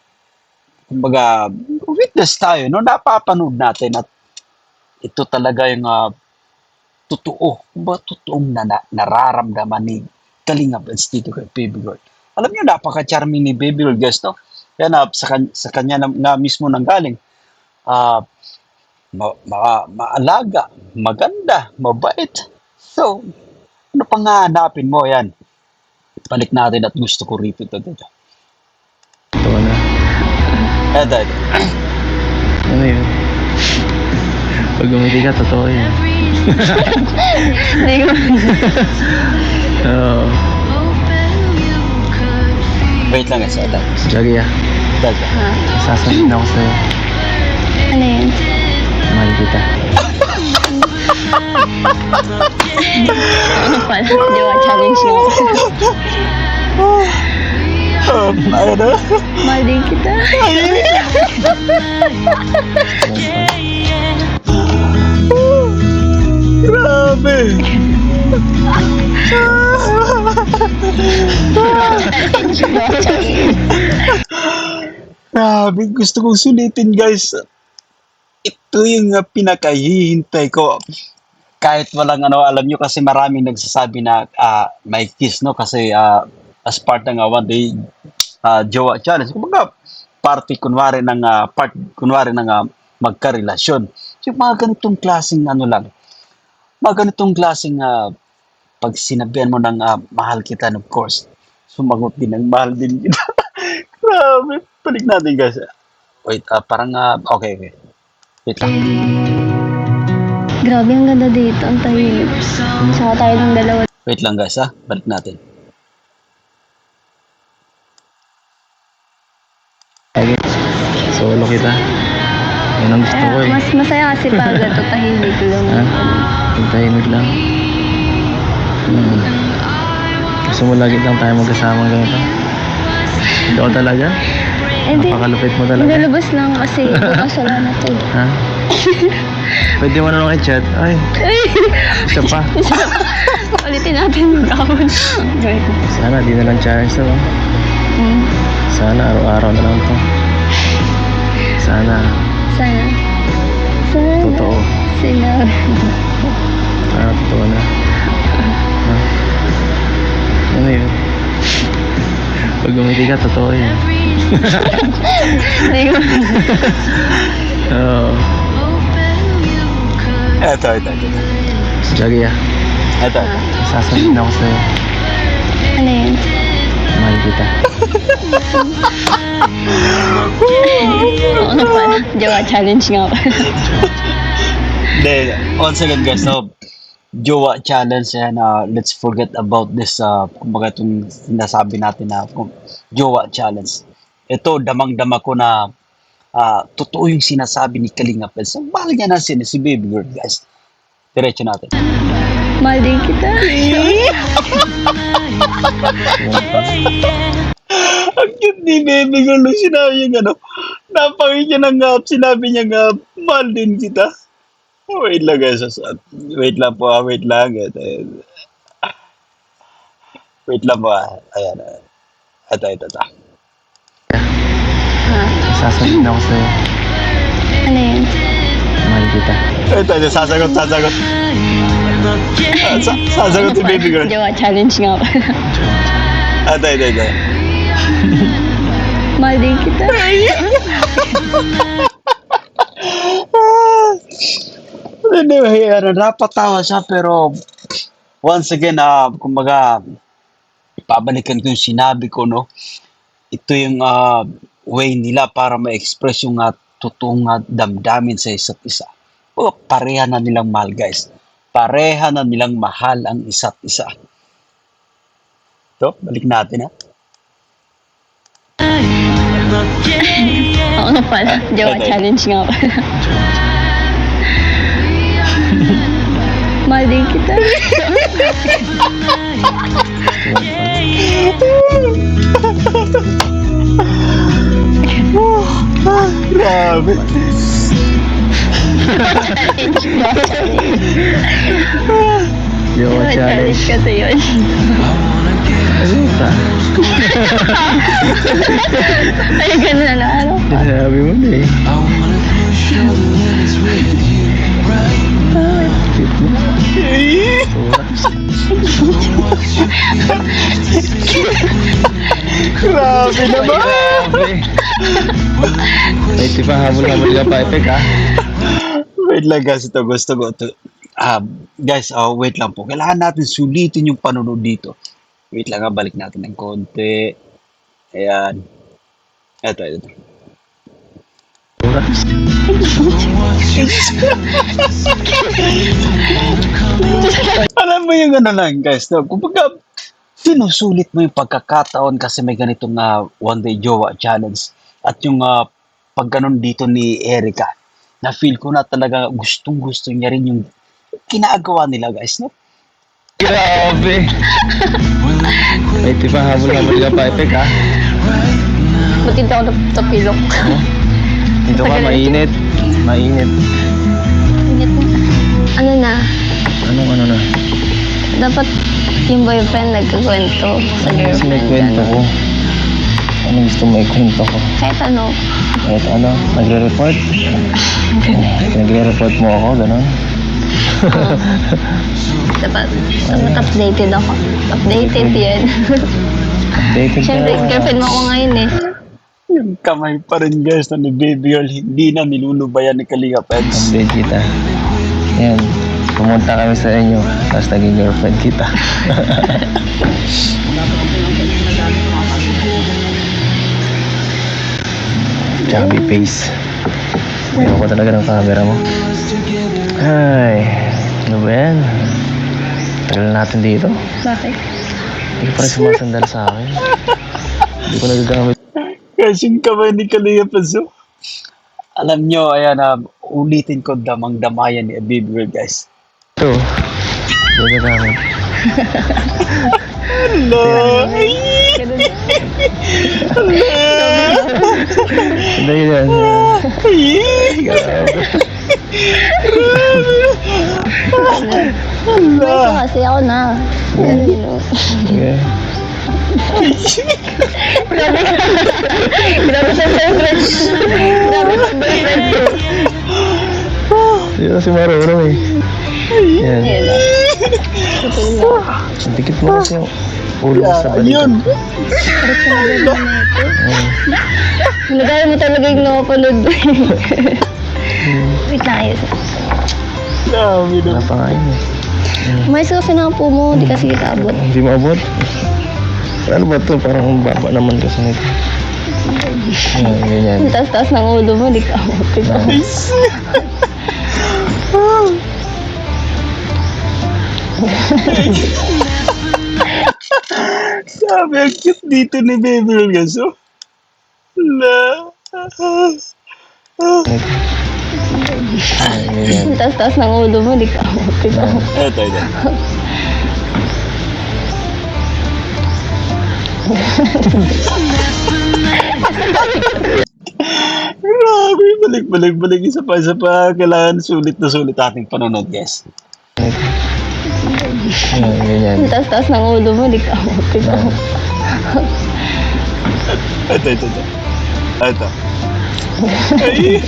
Kumbaga, witness tayo, no? Napapanood natin at ito talaga yung totoo. Kumbaga, totoong nararamdaman ni Kalingap Eds dito kay Baby Girl. Alam niyo, napaka-charming ni Baby Girl, guys, no? Yan, sa kanya nga mismo nanggaling. Maalaga, maganda, mabait. So, ano pang hanapin mo yan? Balik natin at gusto ko rito. Totoo na. Ito. Ano yun? Pag umati ka, totoo yun. Hindi ko. Oo. Wait lang guys, ito. Jagi ah. Ito. Sasabihin ako sa'yo. Ano yun? Mahal kita. Ano pala? Jowa challenge nga pala. Ano? Mahal din kita. Grabe! Grabe, gusto kong sulitin guys. Ito yung pinakahihintay ko. Kahit walang alam nyo kasi maraming nagsasabi na may kiss, no? Kasi as part ng One Day Jowa Challenge. Kumbaga, kunwari ng magkarelasyon. Yung mga ganitong klaseng mga ganitong klaseng pag sinabihan mo ng mahal kita, and of course, sumagot din ng mahal din kita. Grabe. Balik natin guys. Wait, parang, okay. Wait lang. Grabe, ang ganda dito. Ang tahimik. Saka tayo ng dalawa. Wait lang guys ha, balik natin. Lagi. Solo kita. Yan ang gusto ko eh. Mas masaya kasi pag ito tahimik lang. Ha? Yung tahimik lang. Gusto mo lagi lang tayo magkasama ganito? Ikaw talaga? Hindi. Napakalupit mo talaga. Nilulubos lang kasi bukas wala na to. Ha? Pwede mo na lang i-chat. Ay, isa pa. Ulitin natin yung kahon. Sana di na lang challenge to. Sana araw-araw na lang to. Sana. Sana. Sana. Totoo. Sana. Sana totoo na. Ha? Ano yun? Pag umiti ka, totoo yun. Hindi ko. Oo. Eto. Lagi ah. Eto. Sasabihin ako sa'yo. Ano yun? Mahal kita. Oo nga pala. Jowa challenge nga pala. Then, once again guys, no, jowa challenge yan. Let's forget about this, kumbaga itong sinasabi natin na jowa challenge. Ito, damang-dama ko na totoo yung sinasabi ni Kalinga Pels. Ang mahal niya na si Baby Girl, guys. Diretso natin. Mahal din kita. Ang cute ni Baby Girl nung sinabi niya gano'n. Napangit niya ng sinabi niya nga, mahal din kita. Wait lang guys. Wait lang po. Wait lang. Wait lang po. Ayan. Ito. Sasabihin ako sa'yo. Ano yun? Mahal kita. Ito. Sasagot. Sasagot si Baby Girl. Jowa challenge nga pala. Ito. Mahal din kita. Anyway, napatawa siya pero once again, kumbaga, pabalikan ko yung sinabi ko, no? Ito yung way nila para ma-express yung totoong damdamin sa isa't isa. O, pareha na nilang mahal, guys. Pareha na nilang mahal ang isa't isa. Ito, balik natin, ha? Oo nga pala. Jowa challenge nga pala. Mahal din kita. Grabe. Jowa challenge. kasi yun. Ano ka? Ay, gano'n na ano. Sinabi mo na eh. Cute mo. Grabe naman. Grabe. May tipang habol-habol ka pa, Epek ha? Wait lang guys, ito gusto ko ito. Guys, wait lang po. Kailangan natin sulitin yung panonood dito. Wait lang, balik natin ng konti. Ayan. Ito. Alam mo yung ano lang guys, no? Kumbaga, sinusulit mo yung pagkakataon kasi may ganitong one day jowa challenge. At yung pag ganun dito ni Erica, na feel ko na talaga gustong-gusto niya rin yung ginagawa nila guys, no? Grabe. May tipang habol-habol ka pa, Epek ha? Buti daw napilok. Dito ka, mainit. Mainit. Ano na? Anong ano na? Dapat yung boyfriend nagkakwento sa Kasi may girlfriend. kwento ko. Ano gusto mo ikwento ko? Kahit ano. Kahit ano, nagre-report? Nagre-report mo ako, gano'n? Dapat updated ako. Updated yan. Updated ka Siyempre, naman. girlfriend mo ako ngayon eh. Yung kamay pa rin guys na ni Baby Girl, hindi na nilulubayan ni Kalinga Peds. Update kita. Yan. Pumunta kami sa inyo, tapos naging girlfriend kita. Chubby face. Ayaw ko talaga ng camera mo. Ay, ano ba yan? Tagal natin dito. Bakit? Hindi ka pa rin sumasandal sa akin. Hindi ko nagagamit. Kasing kamay ni Kalinga Paso. Alam nyo, ayan, ulitin ko damang-damayan ni Baby Girl, guys. Ito. Hindi ko nagagamit. Hello! Ganun na. Hindi yan. Ito kasi ako na. Ganun yun, oh. Okay. Grabe sa boyfriend. Grabe sa boyfriend ko. Hindi kasi marunong eh. Yan. Ayan, oh. Ito lang. Dikit mo kasi yung ulo mo sa balikat. Ayun! Parang sa maganda na ito. Nagaya mo talaga yung nakapanood. Wait lang, ayos. Dami na. Wala pa nga yun eh. Umayos ka kasi ng po mo, hindi kasi kita abot. Hindi maabot. Ano ba ito? Parang ang baba naman kasi nito. Yan, ganyan. Ang taas-taas ng ulo mo, hindi ka abot. Nice! Sabi, ang cute dito ni Baby Girl, guys, oh. La. Yan, ganyan. Ang taas-taas ng ulo mo, hindi ka abot. Eto, ito. Grabe, balik. Isa pa. Kailangan sulit na sulit ating panonood, guys. Yan, ganyan. Ang taas-taas ng ulo mo, hindi ka abot. Ito. Ito. Ay.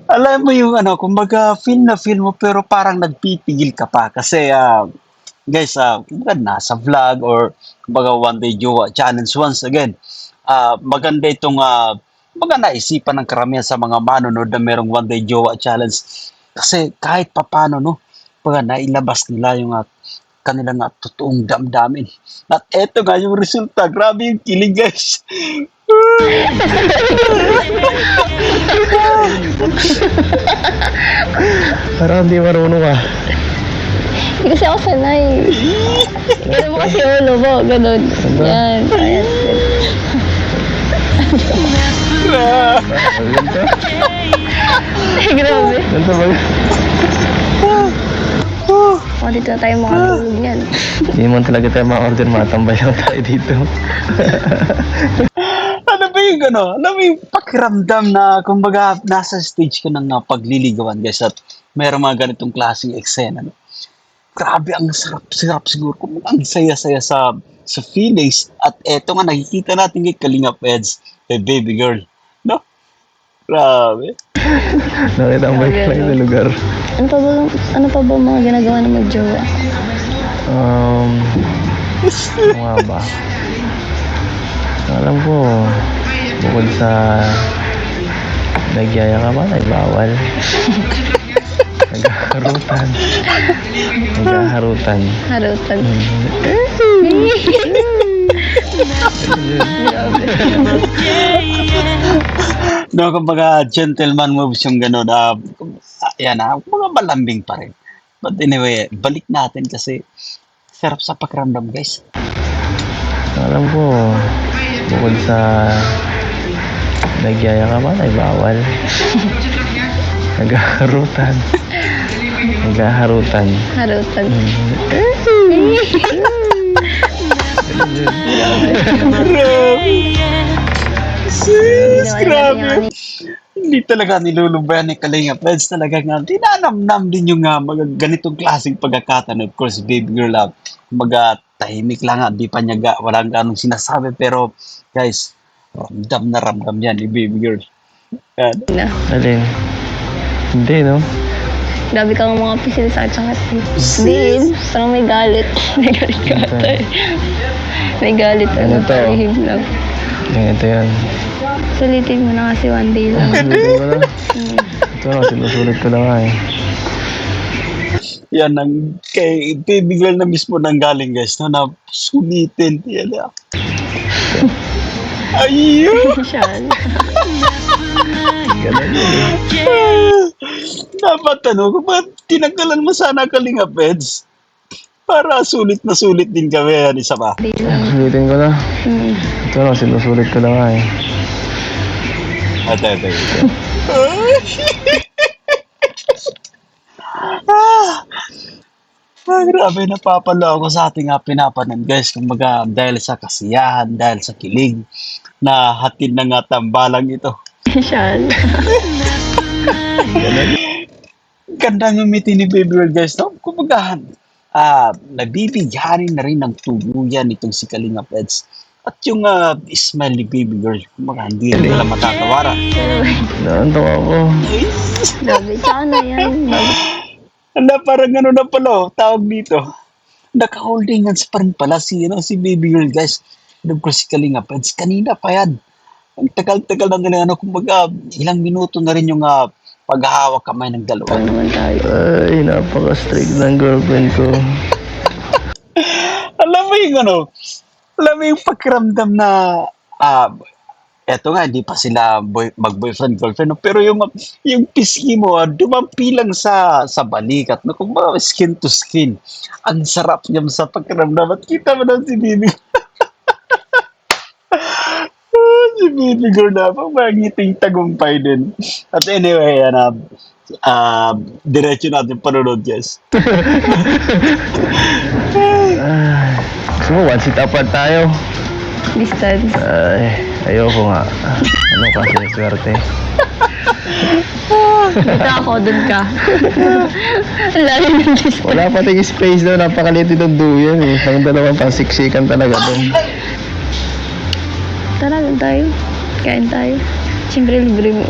Alam mo yung kumbaga feel mo pero parang nagpipigil ka pa kasi guys, kumbaga nasa vlog or kumbaga one day jowa challenge once again. Maganda itong kumbaga naisipan ng karamihan sa mga manonood na merong one day jowa challenge kasi kahit papano no, kumbaga nailabas nila yung kanilang totoong damdamin. At eto nga yung resulta. Grabe yung kilig, guys. Parang hindi marunong ah. Hindi kasi ako sanay. Ganun mo kasi ulo mo, ganun. Yan, ayan. Ganito? Ay, grabe. Ganito ba? O, dito na tayo makatulog yan. Hindi mo talaga tayo ma-order, matambay lang tayo dito. Ano ba yung Ano ba yung pakiramdam na kumbaga nasa stage ka ng pagliligawan, guys, at mayroong mga ganitong klaseng eksena, no? Grabe, ang sarap siguro. Ang saya-saya sa feelings. At eto nga, nakikita natin kay Kalinga Peds, kay Baby Girl. No? Grabe. Nakita ang bike lang sa lugar. Ano pa ba mga ginagawa ng magjowa? Ano nga ba? Alam ko, bukod sa nagyaya ka ba, ay bawal. Naghaharutan. Harutan. No, kumbaga gentleman moves yung gano'n. Yan kumbaga malambing pa rin. But anyway, balik natin kasi sarap sa pakiramdam, guys. Alam ko, bukod sa nagyaya ka ba, ay bawal. Naghaharutan. Harutan. Sis, Ginawa grabe. natin Hindi talaga nilulubayan ni Kalinga Peds. Talaga nga, dinanamnam din yung mga ganitong klaseng pagkakataon. Of course, Baby Girl, tahimik lang nga. Di pa niya, walang ganong sinasabi. Pero, guys, ramdam yan ni Baby Girl. Yan. Na. Alin? Hindi, no? Grabe ka ng mga pisil sa akin. Din, parang may galit. May galit ka ata eh. May galit. Ano to? Parihim lang. Ito yan. Sulitin mo na kasi one day lang. Sulitin ko lang. Ito na, sinusulit ko lang nga eh. Yan ang kay Baby Girl na mismo nang galing, guys. No, na sulitin. Yan. Ayun! Siya. Ganun yun eh. Dapat ba't tinanggalan mo sana Kalinga Peds? Para sulit na sulit din kami, yan isa pa. Di lang. Sulitin ko na. Mm. Ito lang, sinusulit ko na nga eh. Ate. Grabe, napapalo ako sa ating pinapanan, guys. Kumbaga, dahil sa kasiyahan, dahil sa kilig, na hatid na nga tambalang ito. Siya. Ganda ng ngumiti ni Baby Girl, guys, no? Kumbaga, nabibigyanin na rin ng tuluyan itong si Kalinga Peds. At yung smile ni Baby Girl, kumbaga, hindi rin nila matatawaran. Naantok ako. Grabe, sana yan. Parang na pala, tawag dito. Naka-holding hands pa rin pala si Baby Girl, guys. And of course, si Kalinga Peds. Kanina pa yan. Ang tagal-tagal na nila, kumbaga, ilang minuto na rin yung paghahawak kamay ng dalawa. Ano naman tayo? Ay, napaka-strict ng girlfriend ko. Alam mo yung pakiramdam na, eto nga, hindi pa sila mag-boyfriend, girlfriend, no? Pero yung pisngi mo, dumampi lang sa balikat, no? Kung ba, skin to skin. Ang sarap niya sa pakiramdam. At kita mo na si Bibi. Si Bibi Girl na, magiting tagumpay din. At anyway, diretso natin panunod, guys. Gusto mo, one seat apart tayo. Distance. Ay, ayoko nga. Ano kasi swerte? Dito ako, dun ka. Ang layo ng distance. Wala pating space daw, napakaliit itong duyan eh. Ang dalawang pansiksikan talaga doon. Tara, dun tayo. Kain tayo. Siyempre, libre mo.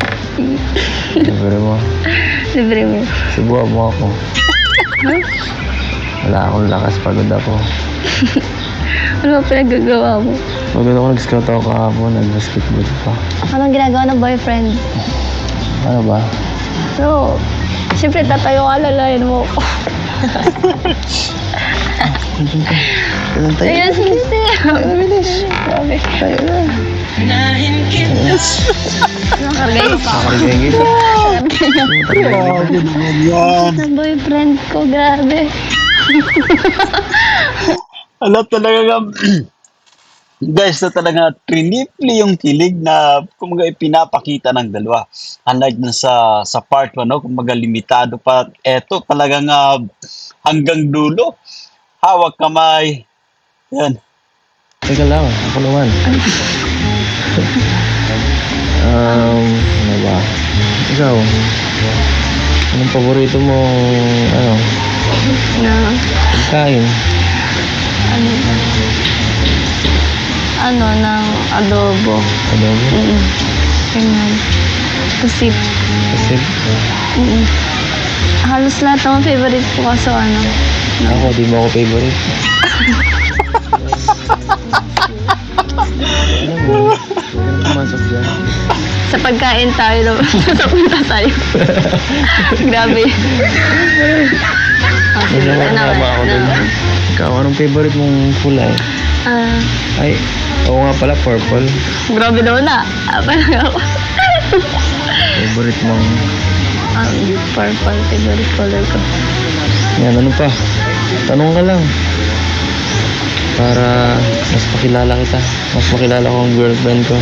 Libre mo. Libre mo. Subuhan mo ako. Wala akong lakas, pagod ako. Ano ba pinagagawa mo? Pagod ako, nag-scout ako kahapon, nag-basketball pa. Anong ginagawa ng boyfriend? Ano ba? So, siyempre tatayo ka, lalayan mo ako. Ganun tayo. Ayun, sige. Mabilis. Grabe. Tayo na. Nakargay pa ako. Nakarigay kita. Grabe naman yan. Sa boyfriend ko, grabe. Alam talaga nga, guys, na talaga trinipli yung kilig na kumaga ipinapakita ng dalawa. Unlike dun sa part 1, no? Kumaga limitado pa. Eto talagang hanggang dulo. Hawak kamay. Yan. Teka lang, ako naman. Ano ba? Ikaw, anong paborito mo, Na, pagkain? ng adobo. Adobo? Ganyan. Pusip. Kasi Halos lahat ng favorite ko kaso ako, di mo ako favorite. Alam mo, pumasok dyan. sa pagkain tayo, napunta tayo. Grabe. Ano ba ako dun? Ikaw, anong favorite mong kulay? Ay, oo nga pala, purple. Grabe daw na. Parang ako. Favorite mong... Purple, favorite color ko. Yan, ano pa? Tanong ka lang. Para mas makilala kita. Mas makilala ko ang girlfriend ko.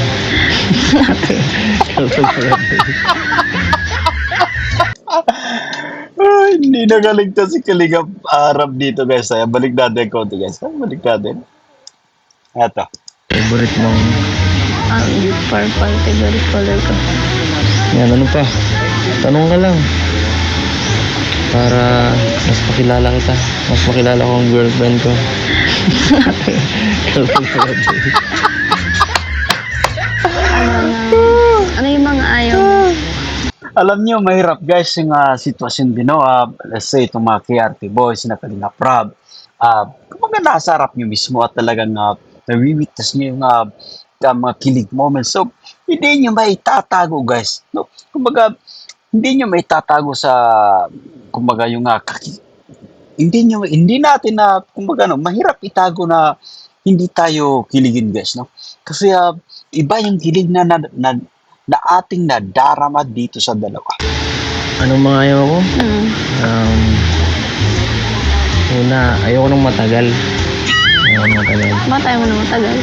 Ay, hindi nagaligtas si Kaligap Arab dito, guys. Ay, balik natin konti, guys. Balik natin. Eto. Favorite mong... Purple, favorite color ko. Yan, ano pa? Tanong ka lang. Para mas makilala kita. Mas makilala ko ang girlfriend ko. Ano yung mga ayaw mo? Alam nyo, mahirap, guys, yung sitwasyon din, no? Let's say, itong mga KRT boys na Kalinga Prab. Kumbaga nasa harap nyo mismo at talagang nawiwitness nyo yung mga kilig moments. So, hindi nyo maitatago, guys. No? Kumbaga, hindi nyo maitatago sa, kumbaga, yung hindi natin na, kumbaga, mahirap itago na hindi tayo kiligin, guys, no? Kasi, iba yung kilig na na ating nadarama dito sa dalawa? Anong mga ayaw ko? Mm. Um, Una, ayoko nang matagal. Ayoko nang matagal. Bakit tayo mo na matagal?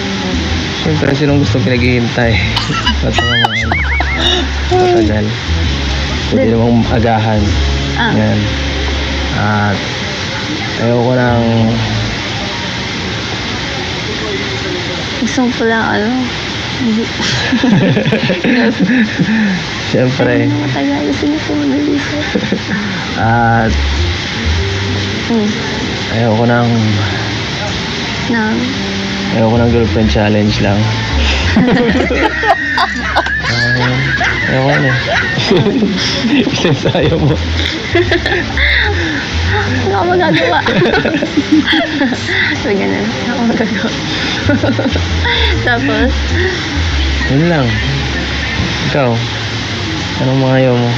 Siyempre, sinong gusto pinaghihintay? Ba't naman matagal? Pwede namang agahan. Ah. Yan. At ayoko nang Gusto mo pala, hindi. siyempre. Tayo mo na matagal. Gusto mo po mabilis. At ayoko nang Na, ayoko nang girlfriend challenge lang. Ayoko na. Isasayo mo. wala ka magagawa. So, ganun. Wala ka magagawa. Tapos, Yun lang. Ikaw, anong mga ayaw mo?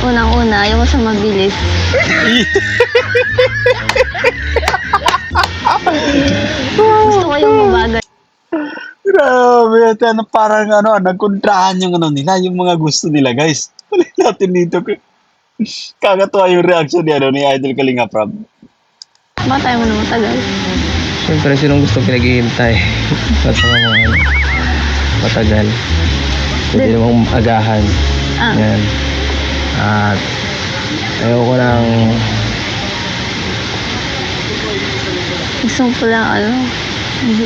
unang-una, ayaw ko sa mabilis. Gusto ko yung mabagal. Grabe, ito ano, parang nagkontrahan yung nila, yung mga gusto nila, guys. Ulit natin dito. Kakatuwa yung reaction ni Idol Kalinga Prab. Bakit tayo mo na matagal? Siyempre, sinong gusto pinaghihintay? Ba't naman matagal? Pwede namang agahan. Ah. Yan. At ayoko nang Gusto mo pala, hindi.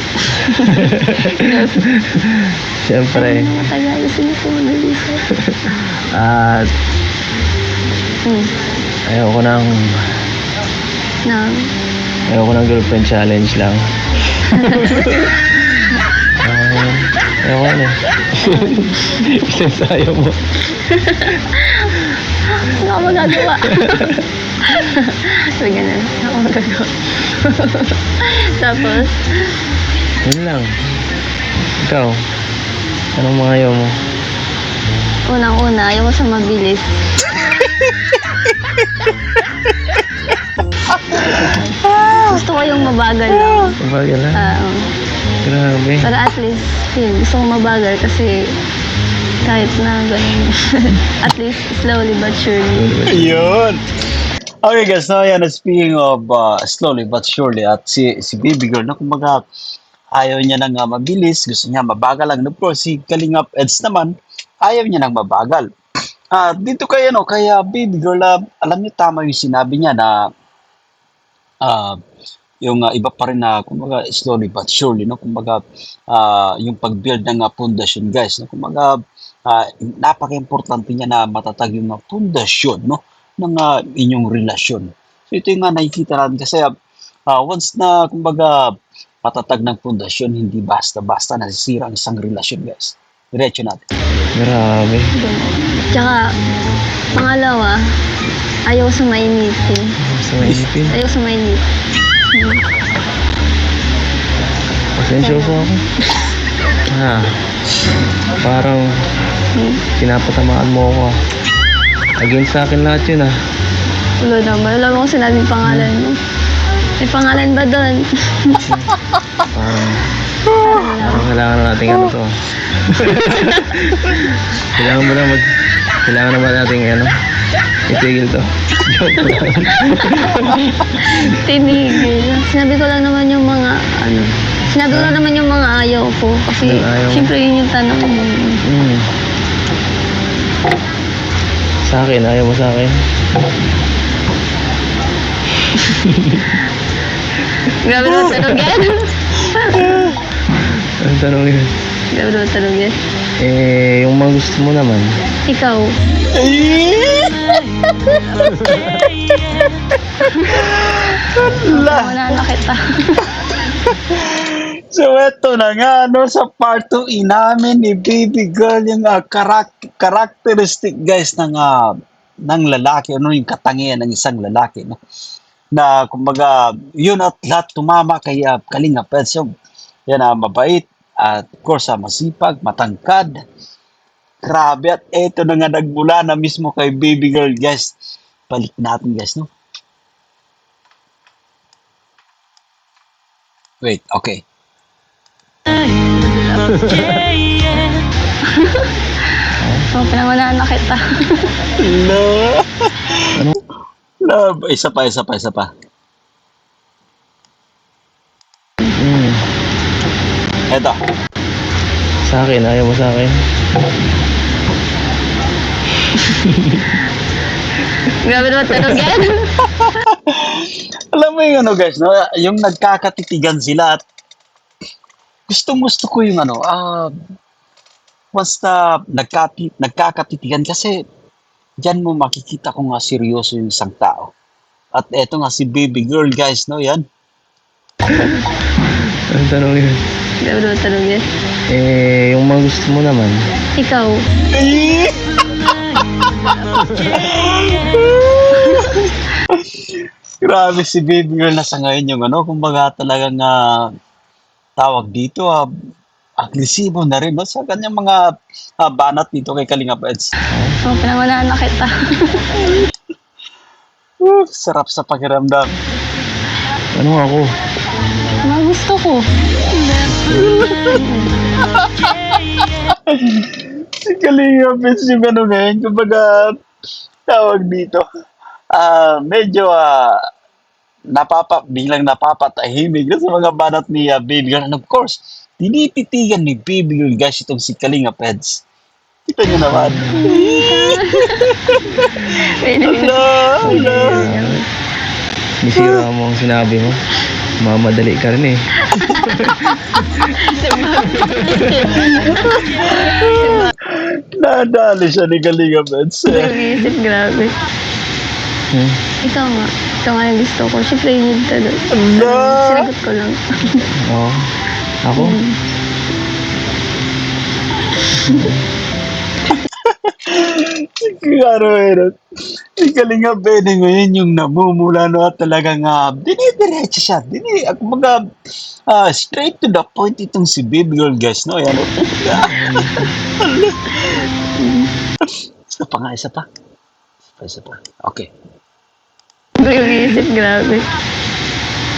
siyempre. Tayo mo na matagal. Gusto mo po mabilis. At ayoko nang Na, ayoko nang girlfriend challenge lang. Ayoko na. Isasayo mo. wala ka magagawa. So, ganun. Wala ka magagawa. Tapos, Yun lang. Ikaw, anong mga ayaw mo? unang-una, ayaw ko sa mabilis. Gusto ko yung mabagal lang. Mabagal lang. Grabe. Pero at least, yun, gusto ko mabagal kasi kahit na ganun. At least, slowly but surely. Yun. Okay guys, so yan, speaking of slowly but surely, at si baby girl na kumbaga ayaw niya nang mabilis, gusto niya mabagal lang. Of course, si Kalingap Eds naman, ayaw niya nang mabagal. Dito kaya baby girl, alam niyo tama yung sinabi niya na yung iba pa rin na kumbaga slowly but surely, no, kumbaga yung pag-build ng pundasyon, guys, no, kumbaga napaka-importante niya na matatag yung pundasyon, no, ng inyong relasyon. So ito yung nakikita natin kasi once na kumbaga matatag ng pundasyon, hindi basta-basta nasisira ang isang relasyon, guys. Diretso natin. Grabe. Tsaka, pangalawa, ayaw sa mainitin. Gusto maisipin. Ayaw sa mainit. Pasensya po ako. Parang pinapatamaan mo ako. Against sa akin lahat yun Wala naman. Wala mo kung sinabing pangalan mo. May pangalan ba doon? Parang kailangan na natin to. Kailangan na ba natin itigil to. Joke lang. Tinigil. Sinabi ko lang naman yung mga, sinabi ko lang naman yung mga ayaw ko. Kasi, Yung ayaw mo? syempre yun yung tanong mo. Sa akin, ayaw mo sa akin. Grabe naman tanong yan. Ang tanong yun. Grabe naman tanong yan. Yung mga gusto mo naman. Ikaw. Wala na kita. So eto na nga, sa part 2 inamin ni baby girl yung characteristic, guys, ng lalaki, yung katangian ng isang lalaki, no? Na kumbaga yun at lahat tumama kay Kalinga Pets. Yan, mabait at of course masipag, matangkad. Grabe, at eto na nga nagmula na mismo kay baby girl, guys. Balik natin, guys, no? Wait, okay. So, pinangunahan na kita. No. No. Isa pa. Hmm. Eto. Sa akin, ayaw mo sa akin. Grabe naman tanong yan. Alam mo yung ano guys, no? Yung nagkakatitigan sila at gustong-gusto ko yung ano, once na nagkakatitigan kasi diyan mo makikita kung nga seryoso yung isang tao. At eto nga si baby girl guys, no? Yan. Anong tanong yun? Grabe naman tanong yan. Yung mga gusto mo naman. Ikaw. Grabe si baby girl na sa ngayon yung ano, kumbaga talagang tawag dito, agresibo na rin no, sa kanyang mga banat dito kay Kalinga Peds. So, pinangunahan na kita. Sarap sa pakiramdam. Ano ako? Mga gusto ko. Si Kalinga Peds yung ano ngayon, kumbaga tawag dito. Medyo biglang napapatahimik na sa mga banat ni baby girl. And of course, tinititigan ni baby girl guys itong si Kalinga Peds. Kita nyo naman. Ala. Nisira mo ang sinabi mo. Mamadali ka rin eh. Nadali siya ni Kalinga Peds. Nag-iisip, grabe. Hmm? Ikaw nga. Ikaw nga yung gusto ko. Siyempre, need ka doon. Ala. Sinagot ko lang. Oo. Ako? Ano yun? Si Kalinga Peds ngayon yung namumula no at talagang dinidiretso siya. Kumbaga, straight to the point itong si baby girl guys, no? Yan. Isa pa. Okay. Nag-iisip, grabe.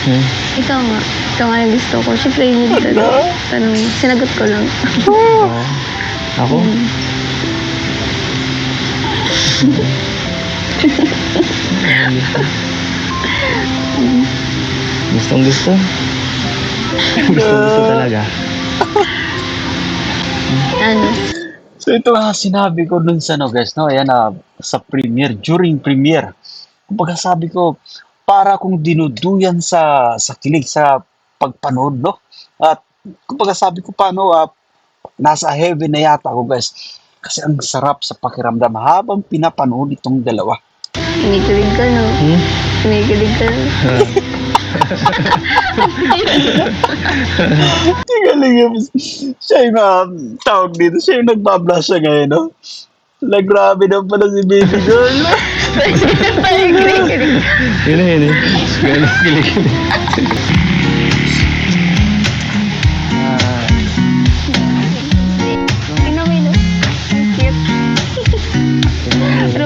Hmm? Ikaw nga. Ikaw nga yung gusto ko. Siyempre, need ka doon. Tanong, sinagot ko lang. Oo. Ako? Gustong gusto? Gustong gusto talaga. Ano? So ito nga sinabi ko dun sa no guys, no? Ayan sa during premiere. Kumbaga sabi ko, para kung dinuduyan sa kilig, sa pagpanood, no? At kumbaga sabi ko paano, nasa heaven na yata ako guys. Kasi ang sarap sa pakiramdam habang pinapanood itong dalawa. Kinikilig ka, no? Hmm? Kinikilig ka, no? Galing siya yung tawag dito, siya yung nagbablush siya ngayon, no? Grabe na pala si baby girl. Yun eh. Gano'n kilig. Tingnan mo yun, no? Ang cute.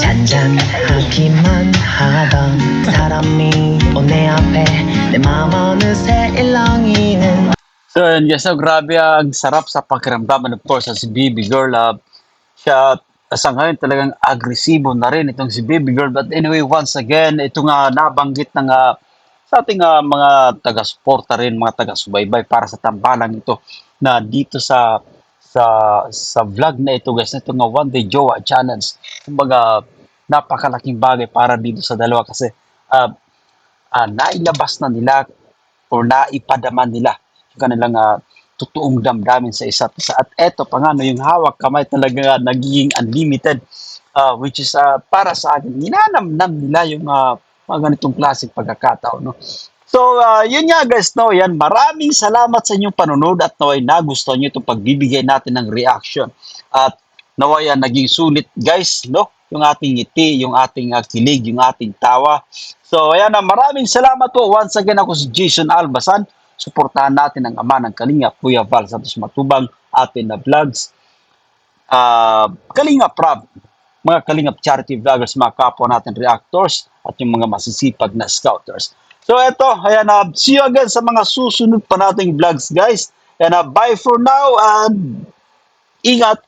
잔잔하기만 하던 사람이 내 앞에 내 맘 어느새 일렁이는 So yun guys, grabe ang sarap sa pakiramdam. And of course, si baby girl, siya sa ngayon talagang agresibo na rin itong si baby girl. But anyway, once again, ito nga nabanggit ng sa ating mga taga-suporta rin, mga taga-subaybay para sa tambalang ito na dito sa vlog na ito guys, na ito nga One Day Jowa Challenge. Kumbaga, napakalaking bagay para dito sa dalawa kasi nailabas na nila o naipadaman nila yung kanilang totoong damdamin sa isa't isa. At eto pa nga, no, yung hawak kamay talaga nagiging unlimited, which is para sa akin, ninanamnam nila yung mga ganitong klaseng pagkakataon. No? So, yun nga guys, no, yan, maraming salamat sa inyong panonood at naway nagustuhan nyo itong pagbibigay natin ng reaction. At naway naging sulit guys, no, yung ating ngiti, yung ating kilig, yung ating tawa. So, ayan maraming salamat po. Once again, ako si Jason Albasan. Suportahan natin ang ama ng Kalinga, Kuya Val Santos Matubang, atin na vlogs. Kalinga Prab, mga Kalingap charity vloggers, mga kapwa natin reactors, at yung mga masisipag na scouters. So, eto, ayan see you again sa mga susunod pa nating vlogs, guys. Ayan bye for now, and Ingat!